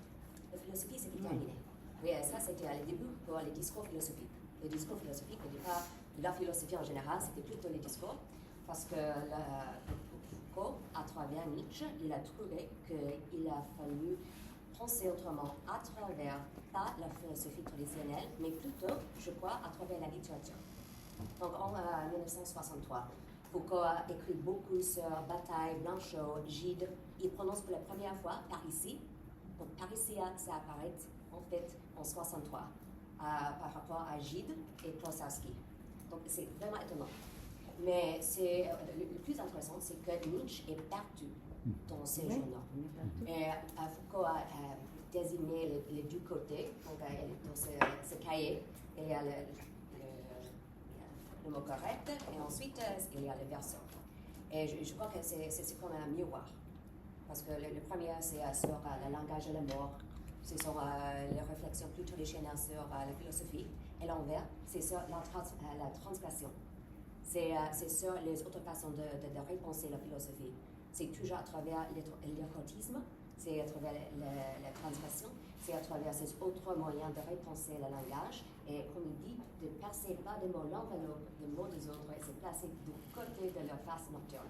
La philosophie, c'est terminé. Oui, ça, c'était le début pour les discours philosophiques. Les discours philosophiques, au départ, la philosophie en général, c'était plutôt les discours, parce que Foucault, à travers Nietzsche, il a trouvé qu'il a fallu penser autrement à travers, pas la philosophie traditionnelle, mais plutôt, je crois, à travers la littérature. Donc en 1963, Foucault a écrit beaucoup sur Bataille, Blanchot, Gide. Il prononce pour la première fois Parisie. Donc Parisia, ça apparaît en fait en 63 par rapport à Gide et Klossowski. Donc c'est vraiment étonnant. Mais le plus intéressant, c'est que Nietzsche est perdu dans ces journaux. Et Foucault a désigné les deux côtés. Donc dans ce cahier, il y a le mot correct, et ensuite il y a les versions. Et je crois que c'est comme un miroir. Parce que le premier, c'est sur le langage de la mort, c'est sur les réflexions plus traditionnelles sur la philosophie, et l'envers, c'est sur la transgression. C'est sur les autres façons de repenser la philosophie. C'est toujours à travers l'érotisme, c'est à travers la transgression, c'est à travers ces autres moyens de repenser le langage. Et comme il dit, de percer pas de mots l'enveloppe des mots des autres et se placer du côté de leur face nocturne.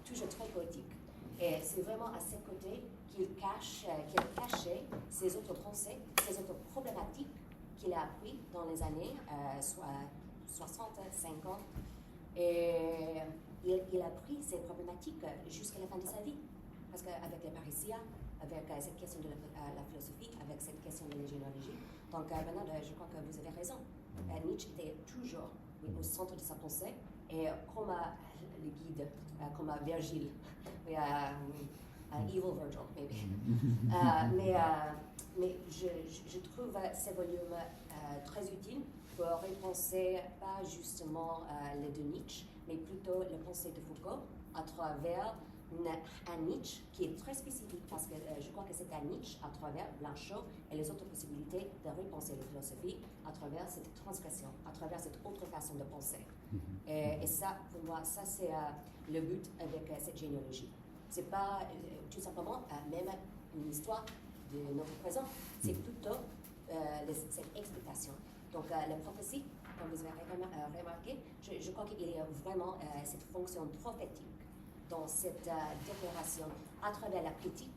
Toujours très poétique. Et c'est vraiment à ces côtés qu'il cachait ses autres pensées, ses autres problématiques qu'il a appris dans les années 60, 50. Et il a pris ces problématiques jusqu'à la fin de sa vie. Parce qu'avec les parisiens, avec cette question de la philosophie, avec cette question de la généalogie, donc maintenant, je crois que vous avez raison. Nietzsche était toujours au centre de sa pensée, et comme le guide, comme Virgile, Evil Virgil, maybe. Mais je trouve ces volumes très utiles pour repenser pas justement les de Nietzsche, mais plutôt les pensées de Foucault à travers un Nietzsche qui est très spécifique, parce que je crois que c'est un Nietzsche à travers Blanchot et les autres possibilités de repenser la philosophie à travers cette transgression, à travers cette autre façon de penser. Et ça, pour moi, ça c'est le but avec cette généalogie. C'est pas tout simplement même une histoire de notre présent, c'est plutôt cette explication. Donc la prophétie, comme vous avez remarqué, je crois qu'il y a vraiment cette fonction prophétique dans cette déclaration à travers la critique,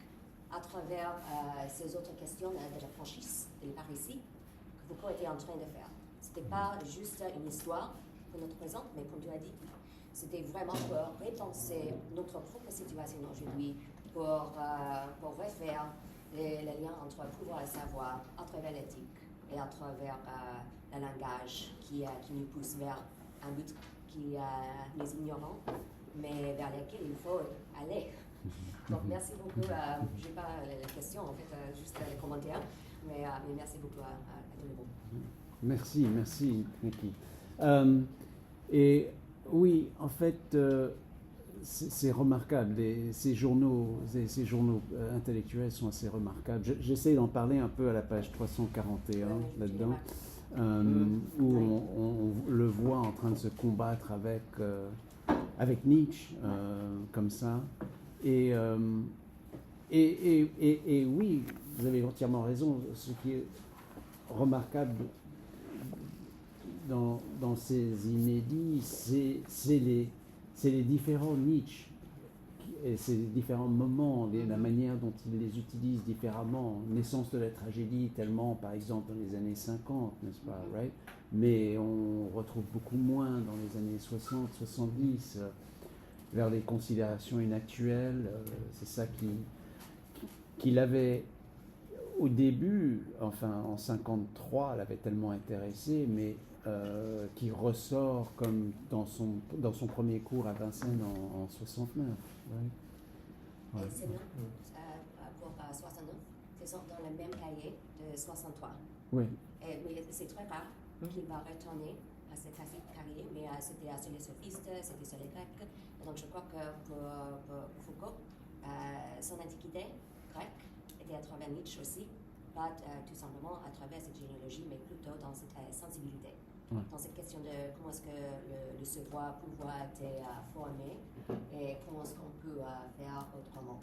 à travers ces autres questions de la franchise, de l'hyparésie, que Foucault était en train de faire. Ce n'était pas juste une histoire pour notre présent, mais comme tu as dit, c'était vraiment pour repenser notre propre situation aujourd'hui, pour refaire les liens entre pouvoir et savoir à travers l'éthique et à travers le langage qui nous pousse vers un but qui nous ignorons, mais vers lequel il faut aller. Donc merci beaucoup. Je n'ai pas la question, en fait, juste les commentaires, mais merci beaucoup à tout le monde. Merci, Niki. Et oui, en fait, c'est remarquable. Ces journaux intellectuels sont assez remarquables. J'essaie d'en parler un peu à la page 341 là-dedans, où on le voit en train de se combattre avec Nietzsche, comme ça. Et oui, vous avez entièrement raison. Ce qui est remarquable dans ces inédits, c'est les différents Nietzsche, et ces différents moments, la manière dont il les utilise différemment. Naissance de la tragédie, tellement, par exemple, dans les années 50, n'est-ce pas, right? Mais on retrouve beaucoup moins dans les années 60, 70, vers les considérations inactuelles. C'est ça qu'il avait, au début, enfin en 53, l'avait tellement intéressé, mais qui ressort comme dans son premier cours à Vincennes en 69. Right? Ouais. Et c'est non, pour 69, c'est dans le même cahier de 63. Oui. Mais c'est très rare qu'il va retourner à ce cahier, mais c'était sur les sophistes, c'était sur les Grecs. Et donc je crois que pour Foucault, son antiquité grecque était à travers Nietzsche aussi, pas tout simplement à travers cette généalogie, mais plutôt dans cette sensibilité. Dans cette question de comment est-ce que le savoir, pouvoir a été formé et comment est-ce qu'on peut faire autrement.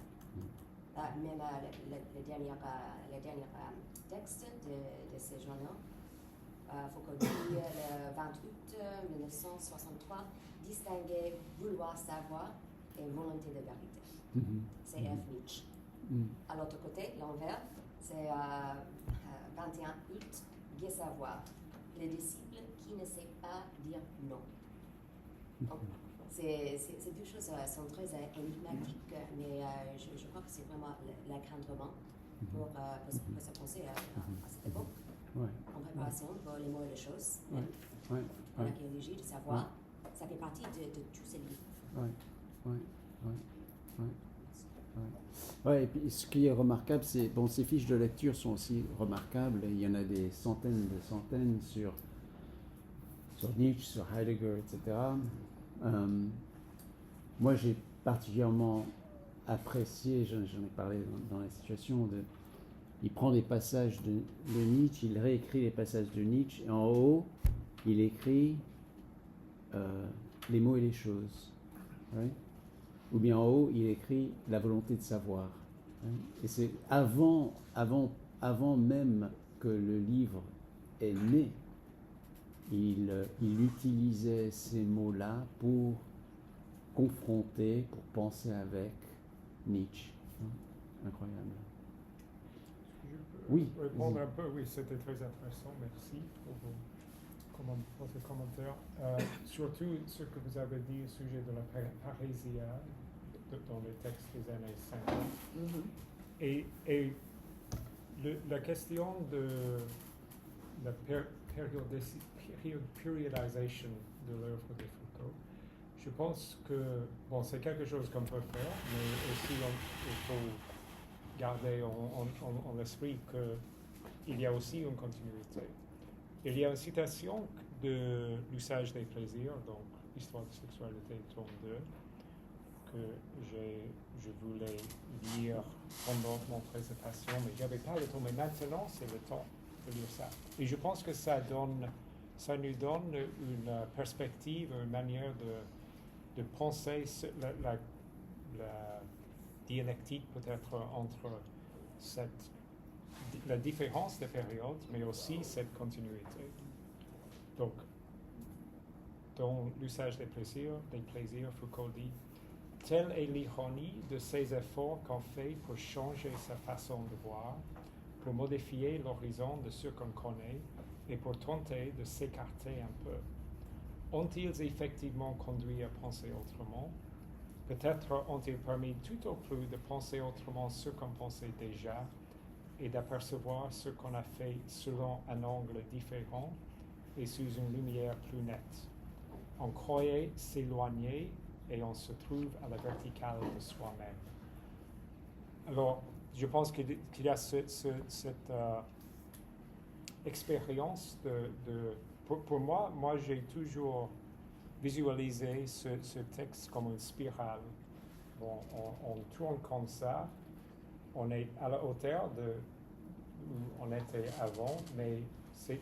Même les derniers textes de ces journaux, Foucault dit le 20 août 1963, distinguer vouloir savoir et volonté de vérité. C'est F. Nietzsche. À l'autre côté, l'envers, c'est 21 août, gai savoir, le disciple qui ne sait pas dire non. Donc, ces deux choses sont très énigmatiques, mais je crois que c'est vraiment l'encadrement pour se penser à cette époque. En préparation pour les mots et les choses. L'archéologie, le savoir, ça fait partie de tous ces livres. Ouais, et puis ce qui est remarquable, c'est bon, ces fiches de lecture sont aussi remarquables. Il y en a des centaines sur Nietzsche, sur Heidegger, etc. Moi, j'ai particulièrement apprécié, j'en ai parlé dans la situation, il prend des passages de Nietzsche, il réécrit les passages de Nietzsche, et en haut, il écrit les mots et les choses. Ouais. Ou bien en haut, il écrit la volonté de savoir. Ouais. Et c'est avant même que le livre est né, il utilisait ces mots-là pour confronter, pour penser avec Nietzsche. Incroyable. Je peux répondre un peu, oui, c'était très intéressant, merci pour ces commentaires. Surtout ce que vous avez dit au sujet de la parésia dans les textes des années 50. Et la question de la périodisation de l'œuvre de Foucault, je pense que c'est quelque chose qu'on peut faire, mais aussi il faut garder en l'esprit qu'il y a aussi une continuité. Il y a une citation de l'usage des plaisirs, donc l'histoire de sexualité, tome 2, que je voulais lire pendant mon présentation, mais je n'avais pas le temps. Mais maintenant, c'est le temps de lire ça. Et je pense que ça nous donne une perspective, une manière de penser la dialectique peut-être entre la différence des périodes, mais aussi cette continuité. Donc, dans l'usage des plaisirs, Foucault dit « Telle est l'ironie de ces efforts qu'on fait pour changer sa façon de voir, pour modifier l'horizon de ce qu'on connaît et pour tenter de s'écarter un peu. Ont-ils effectivement conduit à penser autrement ? Peut-être ont-ils permis tout au plus de penser autrement ce qu'on pensait déjà et d'apercevoir ce qu'on a fait selon un angle différent et sous une lumière plus nette. On croyait s'éloigner et on se trouve à la verticale de soi-même. » Alors, je pense qu'il y a cette expérience pour moi, j'ai toujours visualisé ce texte comme une spirale. Bon, on tourne comme ça, on est à la hauteur de où on était avant, mais c'est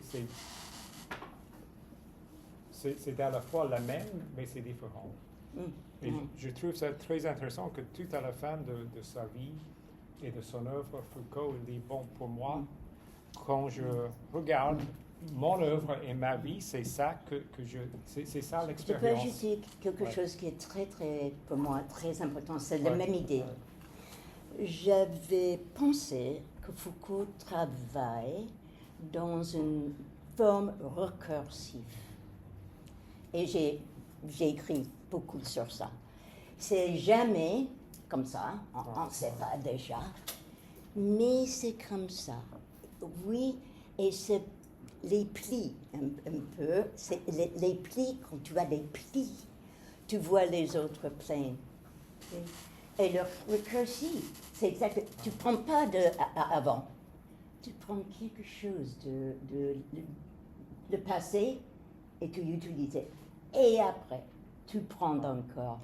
à la fois la même, mais c'est différent. Et je trouve ça très intéressant que tout à la fin de sa vie et de son œuvre, Foucault, il dit, bon, pour moi, quand je regarde mon œuvre et ma vie, c'est ça c'est ça l'expérience. Je peux ajouter quelque chose qui est très, très, pour moi, très important, c'est la même idée. J'avais pensé que Foucault travaille dans une forme recursive. Et j'ai écrit beaucoup sur ça. C'est jamais comme ça, on ne sait pas déjà, mais c'est comme ça. Oui, et c'est les plis, un peu, c'est les plis, quand tu as les plis, tu vois les autres planes. Et le recursif, c'est exact. Tu ne prends pas avant. Tu prends quelque chose de passé et tu l'utilises. Et après, tu prends encore.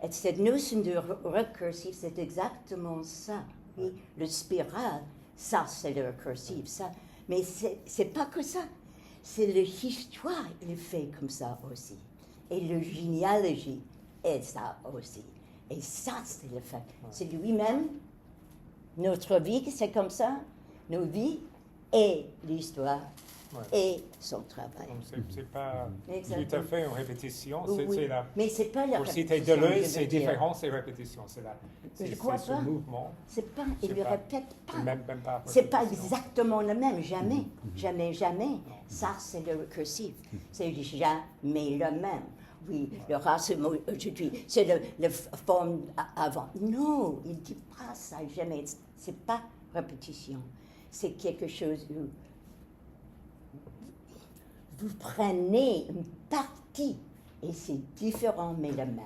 Et cette notion de recursif, c'est exactement ça. Oui, le spirale, ça c'est le recursif, ça. Mais c'est pas que ça. C'est l'histoire, il fait comme ça aussi. Et le généalogie est ça aussi. Et ça, c'est le fait. C'est lui-même, notre vie, c'est comme ça, nos vies et l'histoire et son travail. Donc, c'est pas tout Exactement. à fait une répétition. Oui, C'est la, mais c'est pas la pour citer répétition, Deleuze, je veux c'est dire. différent, c'est répétition. C'est crois ce pas. mouvement. C'est pas, C'est il ne pas- répète pas. Même pas C'est pas répétition. exactement le même, jamais, jamais. Ça, c'est le récursif. C'est jamais le même. Oui, le race, c'est le forme avant. Non, il ne dit pas ça, jamais. C'est pas répétition. C'est quelque chose où vous prenez une partie et c'est différent mais le même.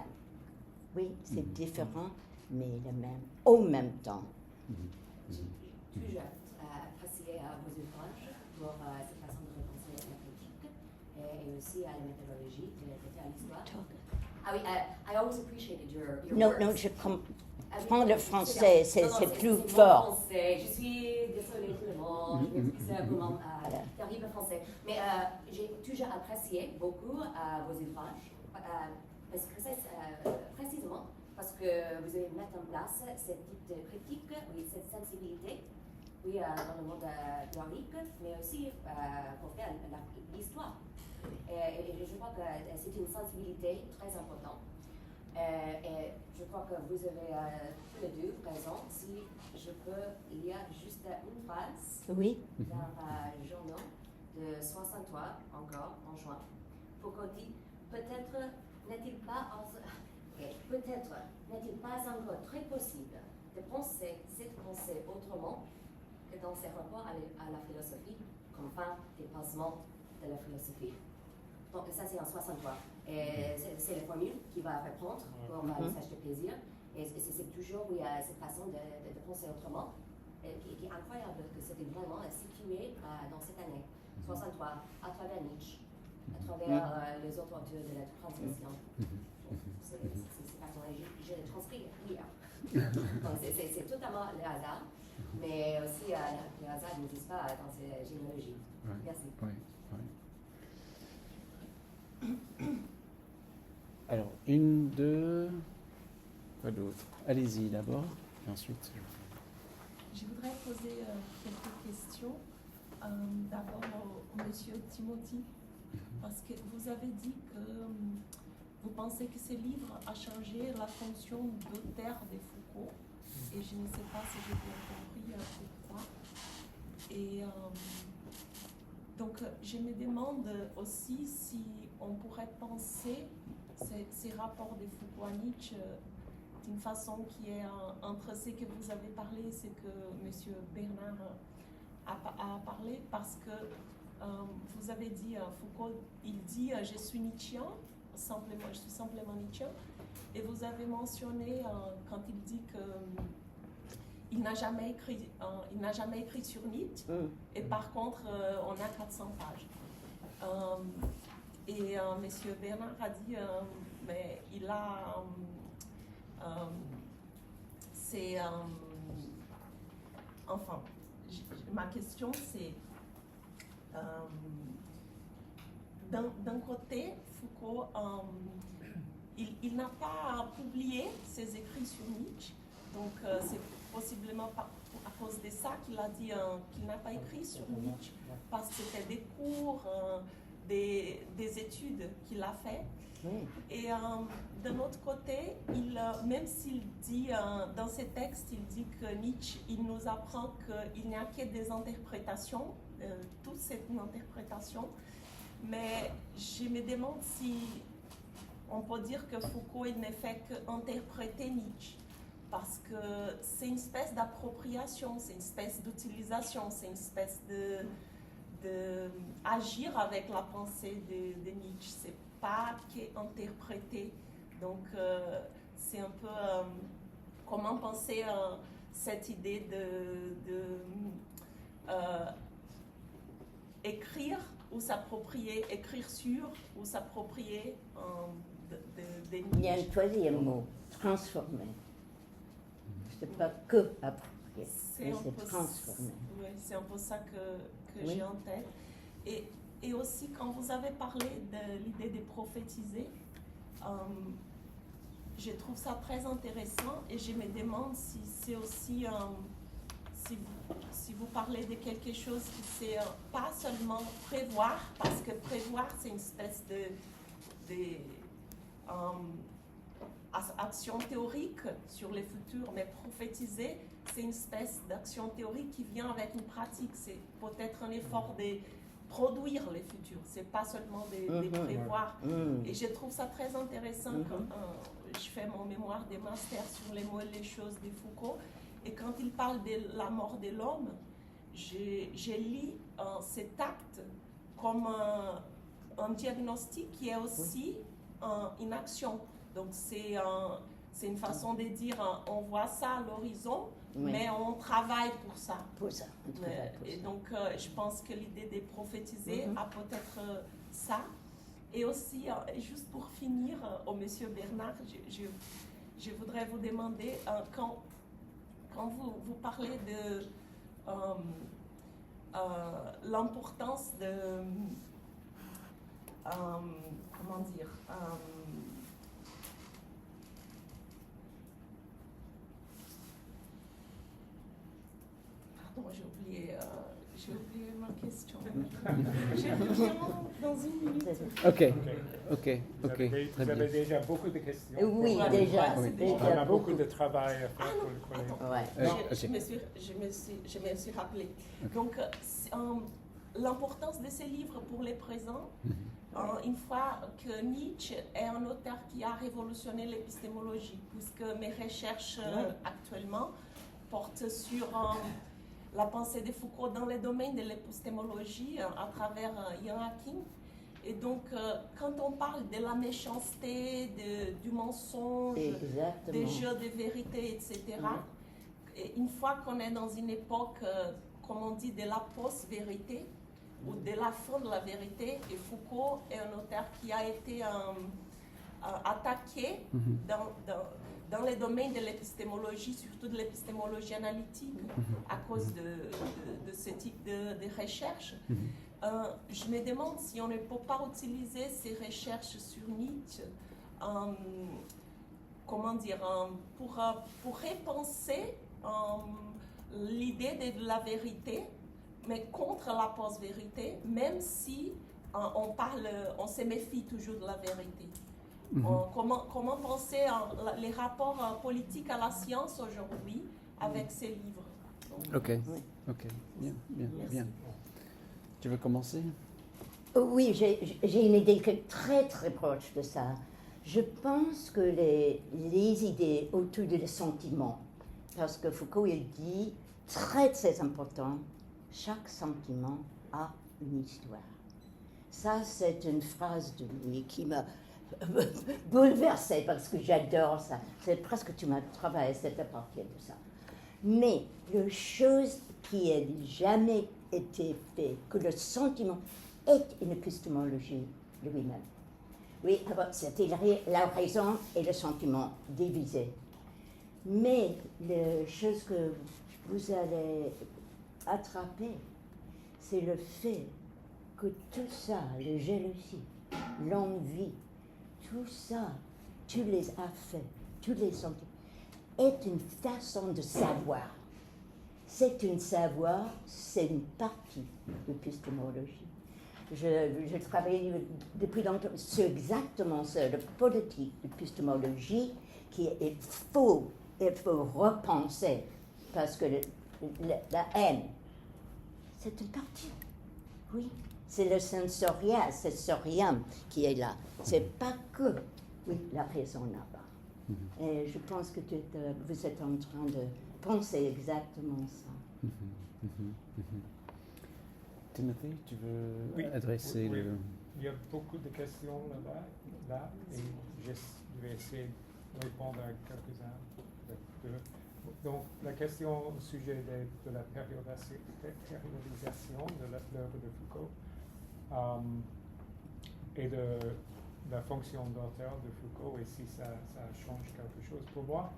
Oui, c'est différent mais le même, au même temps. J'ai toujours apprécié vos ouvrages pour cette façon de repenser la critique et aussi à la méthodologie de faire l'histoire. Ah oui, I always appreciated your Non, works. non, je comprends le français, Non, non, c'est plus mon fort. français. Je suis désolée tout le monde, je m'excuse pour mon terrible français. Mais j'ai toujours apprécié beaucoup vos ouvrages, parce que c'est précisément parce que vous avez mis en place ce type de critique, oui, cette sensibilité, oui, dans le monde théorique, mais aussi pour faire l'histoire. Et je crois que c'est une sensibilité très importante. Et je crois que vous avez tous les deux raison. Si je peux lire juste une phrase Oui. d'un journal de 63 encore en juin. Foucault dit peut-être n'est-il pas encore très possible de penser cette pensée autrement que dans ses rapports à la philosophie comme fin dépassement de la philosophie. Donc ça c'est en 63. Et c'est la formule qui va répondre pour le message de plaisir. Et c'est toujours cette façon de penser autrement qui est incroyable que c'était vraiment situé dans cette année 63 à travers Nietzsche, à travers les autres auteurs de la transmission. C'est personnel, je l'ai transcrit hier. Donc c'est totalement le hasard, mais aussi le hasard n'existe pas dans ces généalogies. Merci. Alors, une, deux, pas d'autre. Allez-y d'abord, et ensuite. Je voudrais poser quelques questions. D'abord au monsieur Timothy, parce que vous avez dit que vous pensez que ce livre a changé la fonction d'auteur de Foucault, et je ne sais pas si j'ai bien compris pourquoi. Et donc, je me demande aussi si on pourrait penser ces rapports de Foucault à Nietzsche d'une façon qui est entre ce que vous avez parlé et ce que M. Bernard a parlé, parce que vous avez dit, Foucault, il dit « je suis nietzschéen », je suis simplement nietzschéen, et vous avez mentionné quand il dit que il n'a jamais écrit sur Nietzsche, et par contre, on a 400 pages. Et M. Bernard a dit, mais il a... enfin, ma question c'est, d'un côté, Foucault, il n'a pas publié ses écrits sur Nietzsche, donc c'est possiblement à cause de ça qu'il a dit qu'il n'a pas écrit sur Nietzsche, parce que c'était des cours, des études qu'il a fait. Et d'un autre côté, même s'il dit dans ses textes, il dit que Nietzsche, il nous apprend qu'il n'y a que des interprétations, tout c'est une interprétation, mais je me demande si on peut dire que Foucault il ne fait qu'interpréter Nietzsche, parce que c'est une espèce d'appropriation, c'est une espèce d'utilisation, c'est une espèce de agir avec la pensée de Nietzsche. C'est pas qu'interpréter. Donc, c'est un peu comment penser cette idée de écrire ou s'approprier, écrire sur ou s'approprier de Nietzsche. Il y a un troisième mot, transformer. C'est pas que approprier, mais c'est transformer. Oui, c'est un peu ça que j'ai en tête. Et aussi, quand vous avez parlé de l'idée de prophétiser, je trouve ça très intéressant et je me demande si c'est aussi si vous parlez de quelque chose qui c'est pas seulement prévoir, parce que prévoir c'est une espèce de action théorique sur le futur, mais prophétiser c'est une espèce d'action théorique qui vient avec une pratique. C'est peut-être un effort de produire le futur, c'est pas seulement de prévoir. Et je trouve ça très intéressant quand je fais mon mémoire de master sur les mots et les choses de Foucault. Et quand il parle de la mort de l'homme, je lis cet acte comme un diagnostic qui est aussi une action. Donc c'est une façon de dire on voit ça à l'horizon, mais on travaille pour ça. Et donc je pense que l'idée de prophétiser a peut-être ça. Et aussi, juste pour finir, au monsieur Bernard, je voudrais vous demander, quand vous parlez de l'importance de, comment dire, pardon, j'ai oublié ma question. Je reviens dans une minute. Ok. Vous avez déjà beaucoup de questions. Oui, déjà. On a beaucoup de travail à faire pour le collège. Je me suis rappelé. Donc, l'importance de ces livres pour les présents, une fois que Nietzsche est un auteur qui a révolutionné l'épistémologie, puisque mes recherches actuellement portent sur la pensée de Foucault dans le domaine de l'épistémologie à travers Ian Hacking. Et donc, quand on parle de la méchanceté, du mensonge, des jeux de vérité, etc., et une fois qu'on est dans une époque, comme on dit, de la post-vérité, ou de la fin de la vérité, et Foucault est un auteur qui a été attaqué dans les domaines de l'épistémologie, surtout de l'épistémologie analytique, à cause de ce type de recherche. Je me demande si on ne peut pas utiliser ces recherches sur Nietzsche, comment dire, pour repenser l'idée de la vérité, mais contre la post-vérité, même si on se méfie toujours de la vérité. Comment penser les rapports politiques à la science aujourd'hui avec ces livres? Ok, bien. Tu veux commencer? Oui, j'ai une idée très très proche de ça. Je pense que les idées autour des sentiments, parce que Foucault il dit très très important, chaque sentiment a une histoire. Ça, c'est une phrase de lui qui m'a bouleversée parce que j'adore ça. C'est presque tu m'as travaillé à partir de ça. Mais la chose qui n'a jamais été faite, que le sentiment est une épistémologie lui-même. Oui, c'était la raison et le sentiment divisés. Mais la chose que vous allez attraper, c'est le fait que tout ça, la jalousie, l'envie, tout ça, tu les as fait, tous les sentiments, est une façon de savoir. C'est un savoir, c'est une partie de l'épistémologie. Je travaille depuis longtemps sur exactement ça, la politique d'épistémologie qu'il faut repenser, parce que la haine, c'est une partie, oui. C'est le sensorium qui est là. C'est pas que, la raison là-bas. Et je pense que vous êtes en train de penser exactement ça. Timothy, tu veux adresser oui. le... Il y a beaucoup de questions là, et je vais essayer de répondre à quelques-uns. Donc, la question au sujet de la périodisation de l'œuvre de Foucault et de la fonction d'auteur de Foucault, et si ça change quelque chose pour moi.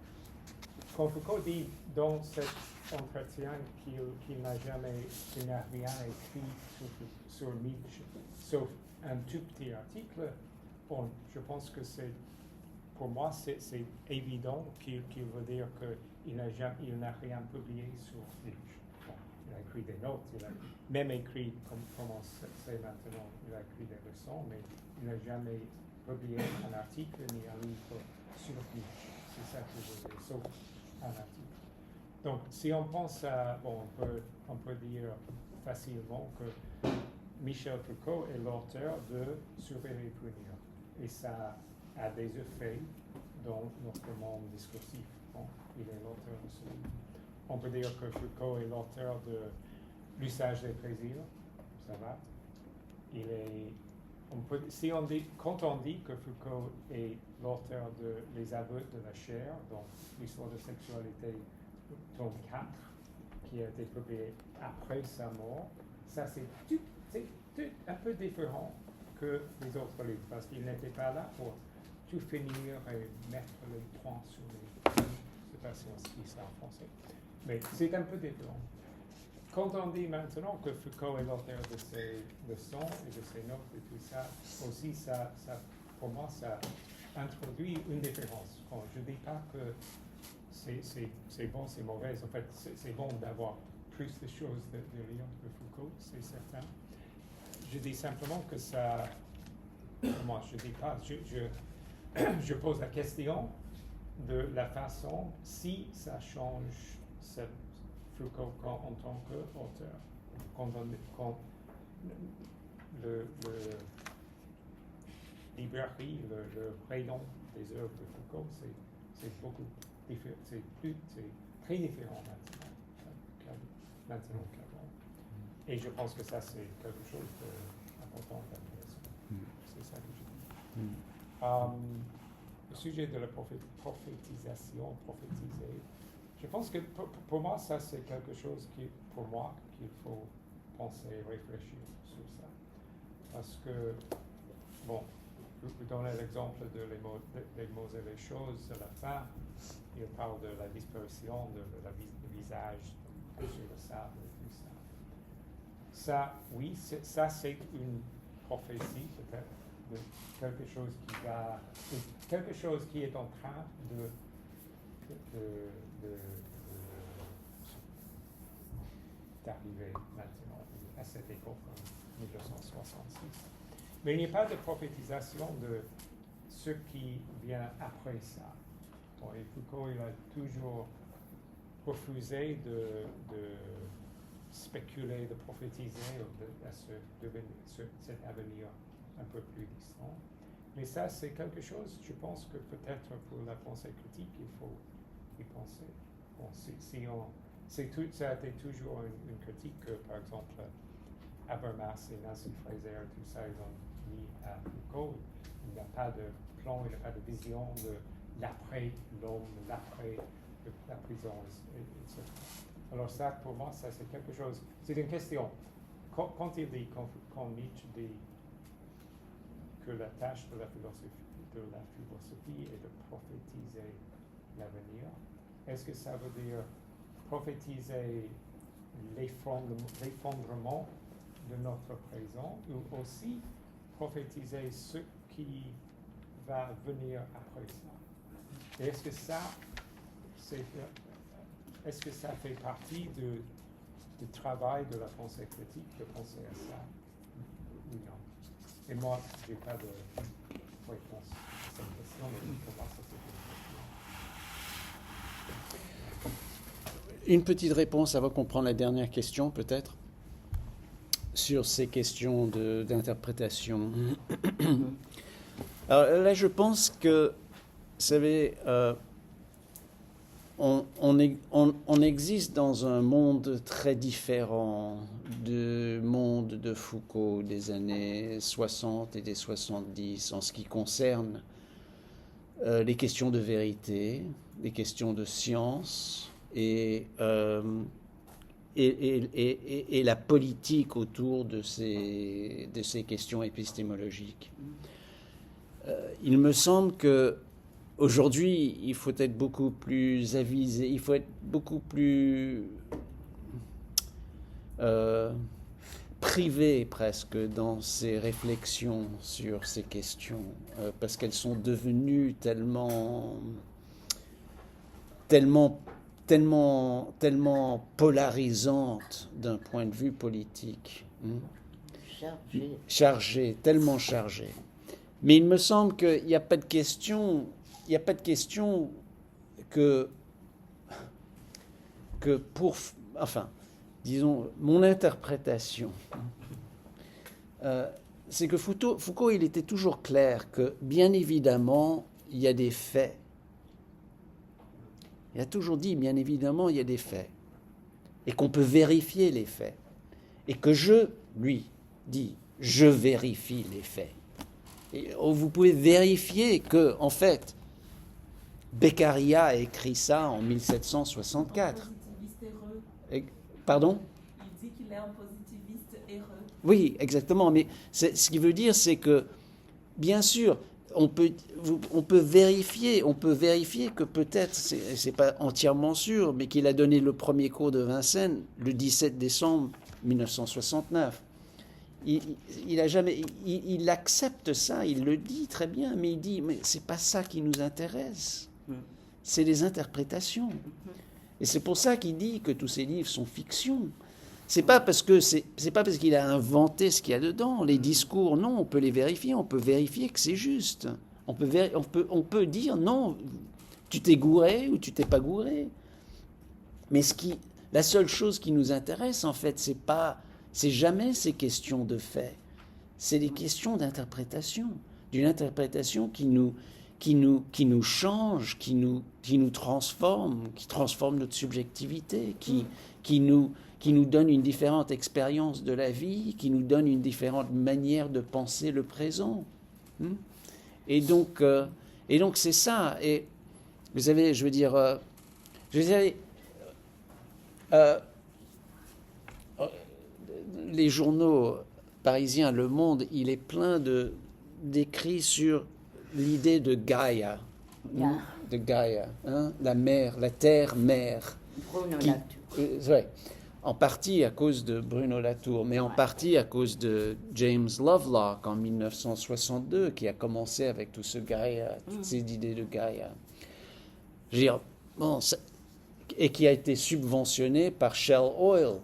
Quand Foucault dit dans cet entretien qu'il n'a rien écrit sur Nietzsche, sauf un tout petit article, bon, je pense que pour moi, c'est évident qu'il veut dire qu'il n'a rien publié sur Nietzsche. il a écrit des notes, il a même écrit, comment c'est maintenant, il a écrit des leçons, mais il n'a jamais publié un article ni un livre sur lui. C'est ça que je veux, sauf un article. Donc, si on pense à, bon, on peut dire facilement que Michel Foucault est l'auteur de Surveiller et punir. Et ça a des effets dans notre monde discursif. Bon, il est l'auteur de ce livre. On peut dire que Foucault est l'auteur de L'usage des plaisirs, ça va. Il est, quand on dit que Foucault est l'auteur de Les aveux de la chair, donc l'histoire de sexualité, tome 4, qui a été publié après sa mort, ça c'est un peu différent que les autres livres, parce qu'il n'était pas là pour tout finir et mettre les points sur les... Je ne sais pas si on dit ça en français, mais c'est un peu différent. Quand on dit maintenant que Foucault est l'auteur de ses leçons et de ses notes et tout ça, aussi, ça pour moi, ça introduit une différence. Bon, je ne dis pas que c'est bon, c'est mauvais. En fait, c'est bon d'avoir plus de choses de lire que Foucault, c'est certain. Je dis simplement que ça... Moi, je dis pas... Je pose la question de la façon si ça change Foucault en tant qu'auteur. Quand le librairie, le rayon des œuvres de Foucault, c'est beaucoup différent, c'est très différent maintenant qu'avant. Et je pense que ça, c'est quelque chose d'important, d'intéressant. C'est ça que je dis. Le sujet de la prophétisation, prophétiser, je pense que pour moi, ça, c'est quelque chose qu'il faut penser, réfléchir sur ça. Parce que, bon, vous donnez l'exemple de les mots et les choses à la fin. Il parle de la disparition de le visage sur le sable et tout ça. Ça, oui, ça c'est une prophétie peut-être de quelque chose qui est en train d'arriver maintenant à cette époque en 1966. Mais il n'y a pas de prophétisation de ce qui vient après ça. Bon, et Foucault, il a toujours refusé de spéculer, de prophétiser à cet avenir un peu plus distant. Mais ça, c'est quelque chose, je pense que peut-être pour la pensée critique, il faut y penser. Bon, ça a été toujours une critique que, par exemple, Habermas et Nancy Fraser, tout ça, ils ont mis à Foucault. Il n'y a pas de plan, il n'y a pas de vision de l'après-l'homme, l'après la prison, etc. Alors ça, pour moi, ça c'est quelque chose, c'est une question. Quand Nietzsche dit que la tâche de la philosophie est de prophétiser l'avenir, est-ce que ça veut dire prophétiser l'effondrement de notre présent ou aussi prophétiser ce qui va venir après ça? Et est-ce que ça fait partie du travail de la pensée critique de penser à ça? Oui, non. Et moi, je n'ai pas de réponse à cette question, mais pour moi, ça c'est une petite réponse avant qu'on prenne la dernière question, peut-être, sur ces questions d'interprétation. Alors là, je pense que, vous savez, on existe dans un monde très différent du monde de Foucault des années 60 et des 70 en ce qui concerne les questions de vérité, les questions de science et la politique autour de ces questions épistémologiques. Il me semble que aujourd'hui, il faut être beaucoup plus avisé, il faut être beaucoup plus privé presque dans ses réflexions sur ces questions, parce qu'elles sont devenues tellement tellement polarisante d'un point de vue politique. Chargée, tellement chargée. Mais il me semble qu'il n'y a pas de question, que pour, enfin, disons, mon interprétation, c'est que Foucault, il était toujours clair que, bien évidemment, il y a des faits. Il a toujours dit, bien évidemment, il y a des faits. Et qu'on peut vérifier les faits. Et que lui, dit, je vérifie les faits. Et vous pouvez vérifier que, en fait, Beccaria a écrit ça en 1764. Un positiviste heureux. Pardon ? Il dit qu'il est un positiviste heureux. Oui, exactement. Mais ce qui veut dire, c'est que, bien sûr, on peut vérifier que peut-être, c'est pas entièrement sûr, mais qu'il a donné le premier cours de Vincennes le 17 décembre 1969. Il accepte ça, il le dit très bien, mais il dit, mais c'est pas ça qui nous intéresse, c'est les interprétations. Et c'est pour ça qu'il dit que tous ces livres sont fiction. C'est pas parce qu'il a inventé ce qu'il y a dedans. Les discours, non, on peut les vérifier, on peut vérifier que c'est juste. On peut dire non, tu t'es gouré ou tu t'es pas gouré. Mais la seule chose qui nous intéresse, en fait, c'est jamais ces questions de fait. C'est des questions d'interprétation, d'une interprétation qui nous change, qui nous transforme, qui transforme notre subjectivité, qui nous donne une différente expérience de la vie, qui nous donne une différente manière de penser le présent. Et donc c'est ça. Et vous savez, les journaux parisiens, Le Monde, il est plein d'écrits sur l'idée de Gaïa, de Gaïa, la mère, la terre-mère. Bruno Latour. Ouais, en partie à cause de Bruno Latour, mais en partie à cause de James Lovelock en 1962, qui a commencé avec tout ce Gaïa, toutes ces idées de Gaïa. Je veux dire, et qui a été subventionné par Shell Oil.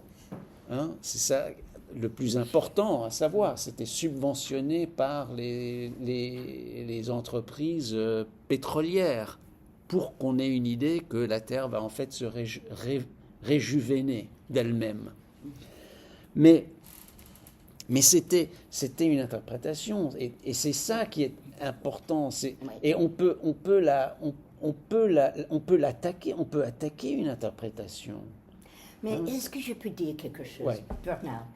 C'est ça le plus important à savoir. C'était subventionné par les entreprises pétrolières pour qu'on ait une idée que la Terre va en fait se réjuvéner d'elle-même. Mais c'était une interprétation, et c'est ça qui est important. Et on peut l'attaquer, on peut attaquer une interprétation. Mais est-ce que je peux dire quelque chose, Ouais. Bernard?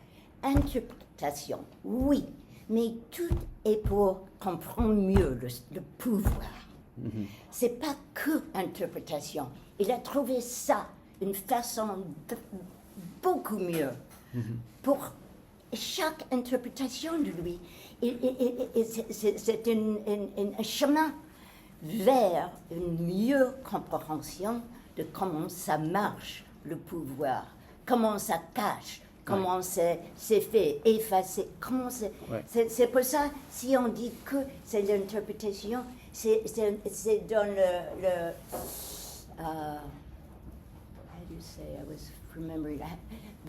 Interprétation, oui, mais tout est pour comprendre mieux le pouvoir. C'est pas que interprétation. Il a trouvé ça une façon beaucoup mieux pour chaque interprétation de lui. C'est un chemin vers une meilleure compréhension de comment ça marche, le pouvoir, comment ça cache, comment c'est fait, effacé, comment c'est... C'est pour ça, si on dit que c'est l'interprétation, c'est dans le how do you say? I was remembering that.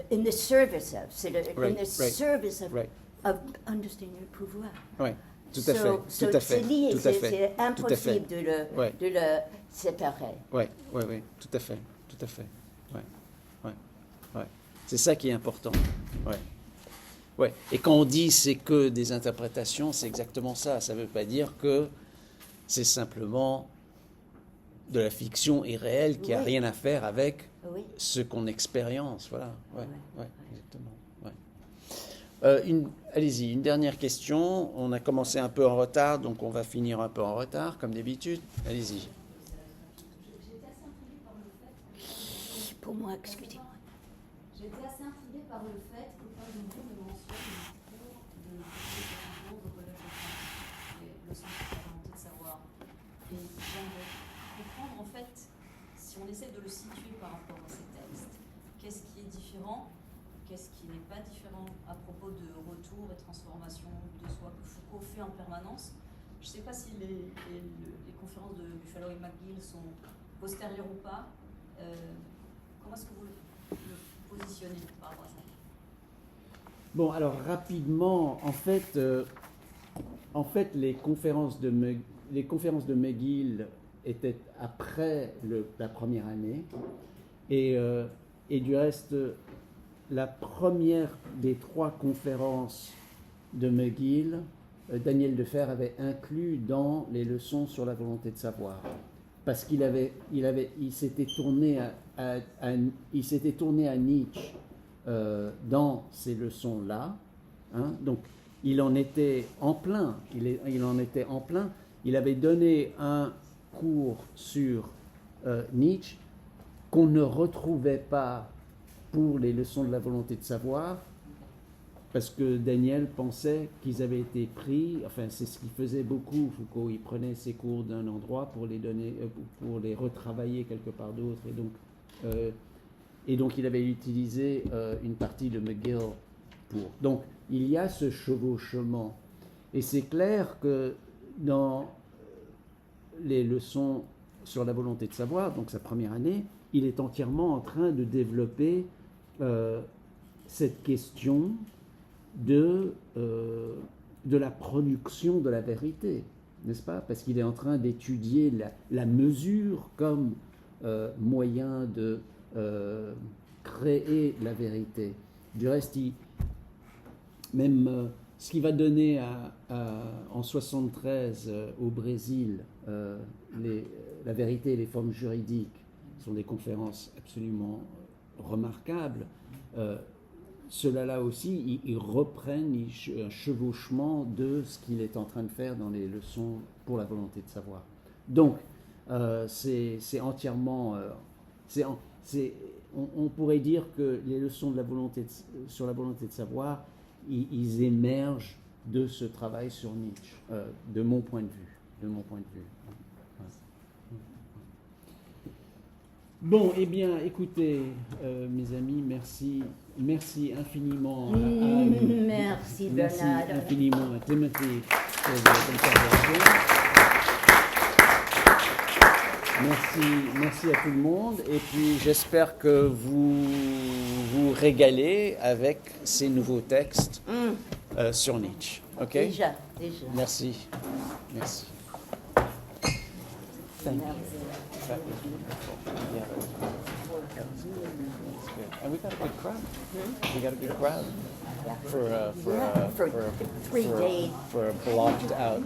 In the service of, c'est in the service of understanding le pouvoir. Oui, tout à fait. C'est lié, tout à fait, c'est impossible de le séparer. Oui, tout à fait. C'est ça qui est important. Ouais. Et quand on dit c'est que des interprétations, c'est exactement ça. Ça ne veut pas dire que c'est simplement de la fiction irréelle qui n'a rien à faire avec ce qu'on expérience. Voilà. Ouais, exactement. Allez-y, une dernière question. On a commencé un peu en retard, donc on va finir un peu en retard, comme d'habitude. Allez-y. Pour moi, excusez-moi. J'étais assez intriguée par le fait que pas de monde ne mentionne le cours de au Collège de France et le Centre de la volonté de savoir. Et j'aimerais comprendre, en fait, si on essaie de le situer par rapport à ces textes, qu'est-ce qui est différent, qu'est-ce qui n'est pas différent à propos de retour et transformation de soi que Foucault fait en permanence. Je ne sais pas si les conférences de Buffalo et McGill sont postérieures ou pas. comment est-ce que vous le positionnez par rapport à ça? Bon, alors rapidement, en fait, les conférences de McGill étaient après la première année, et du reste, la première des 3 conférences de McGill, Daniel Defer avait inclus dans les leçons sur la volonté de savoir, parce qu'il s'était tourné à Nietzsche dans ces leçons-là, hein, donc il en était en plein. Il avait donné un cours sur Nietzsche qu'on ne retrouvait pas pour les leçons de la volonté de savoir, parce que Daniel pensait qu'ils avaient été pris, enfin c'est ce qu'il faisait beaucoup, Foucault, il prenait ses cours d'un endroit pour les donner, pour les retravailler quelque part d'autre, et donc il avait utilisé une partie de McGill pour. Donc il y a ce chevauchement, et c'est clair que dans les leçons sur la volonté de savoir, donc sa première année, il est entièrement en train de développer cette question de la production de la vérité, n'est-ce pas? Parce qu'il est en train d'étudier la mesure comme moyen de créer la vérité. Du reste, ce qu'il va donner en 73 au Brésil, la vérité et les formes juridiques, sont des conférences absolument remarquables. Ceux-là aussi, ils reprennent un chevauchement de ce qu'il est en train de faire dans les leçons pour la volonté de savoir. Donc, c'est entièrement... on pourrait dire que les leçons sur la volonté de savoir, ils émergent de ce travail sur Nietzsche, de mon point de vue. Bon, eh bien, écoutez, mes amis, merci infiniment à Anne. Merci, Bernard. Merci infiniment à Timothy pour votre intervention. Merci à tout le monde. Et puis, j'espère que vous vous régalez avec ces nouveaux textes sur Nietzsche. OK? Déjà. Merci. Thank you. Yeah. And we got a good crowd. We got a good crowd For 3 days. for a blocked out,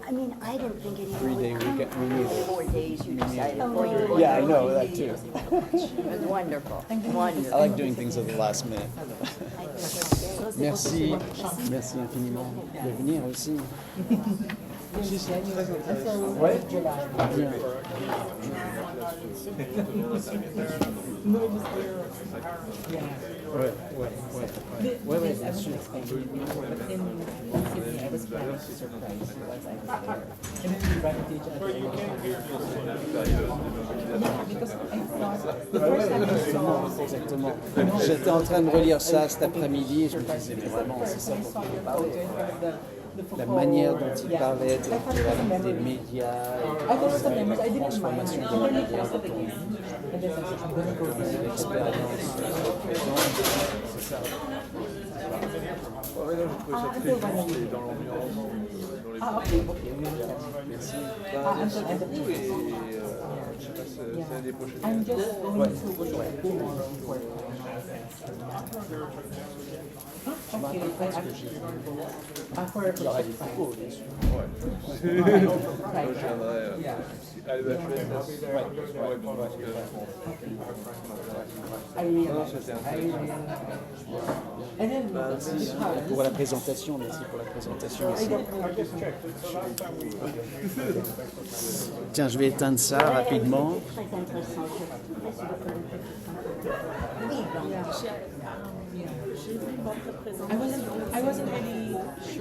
I mean, I didn't think anyone 3-day would come. weekend. 4 days you decided for you. Yeah, I know that too. It was wonderful. Wonderful. I like doing things at the last minute. Merci infiniment de venir aussi. Ouais. Bien. Ouais, bien sûr. Exactement. J'étais en train de relire ça cet après-midi et je me disais, mais vraiment, c'est ça dont il parlait. La manière dont il parlait des médias et de la transformation de la médias, de l'expérience. C'est ça. Ouais, non, j'ai trouvé ça très juste et dans l'ambiance, dans les Merci. Merci beaucoup et je sais pas, c'est l'année prochaine. Je m'attends pas à ce que j'ai vu. Il y aura des Foucault, bien sûr. Ouais. Je viendrai à l'EHESS. Non, c'était intéressant. Merci pour la présentation, merci pour la présentation aussi. Tiens, je vais éteindre ça rapidement. Très intéressant. J'ai vu votre présentation. I wasn't really sure.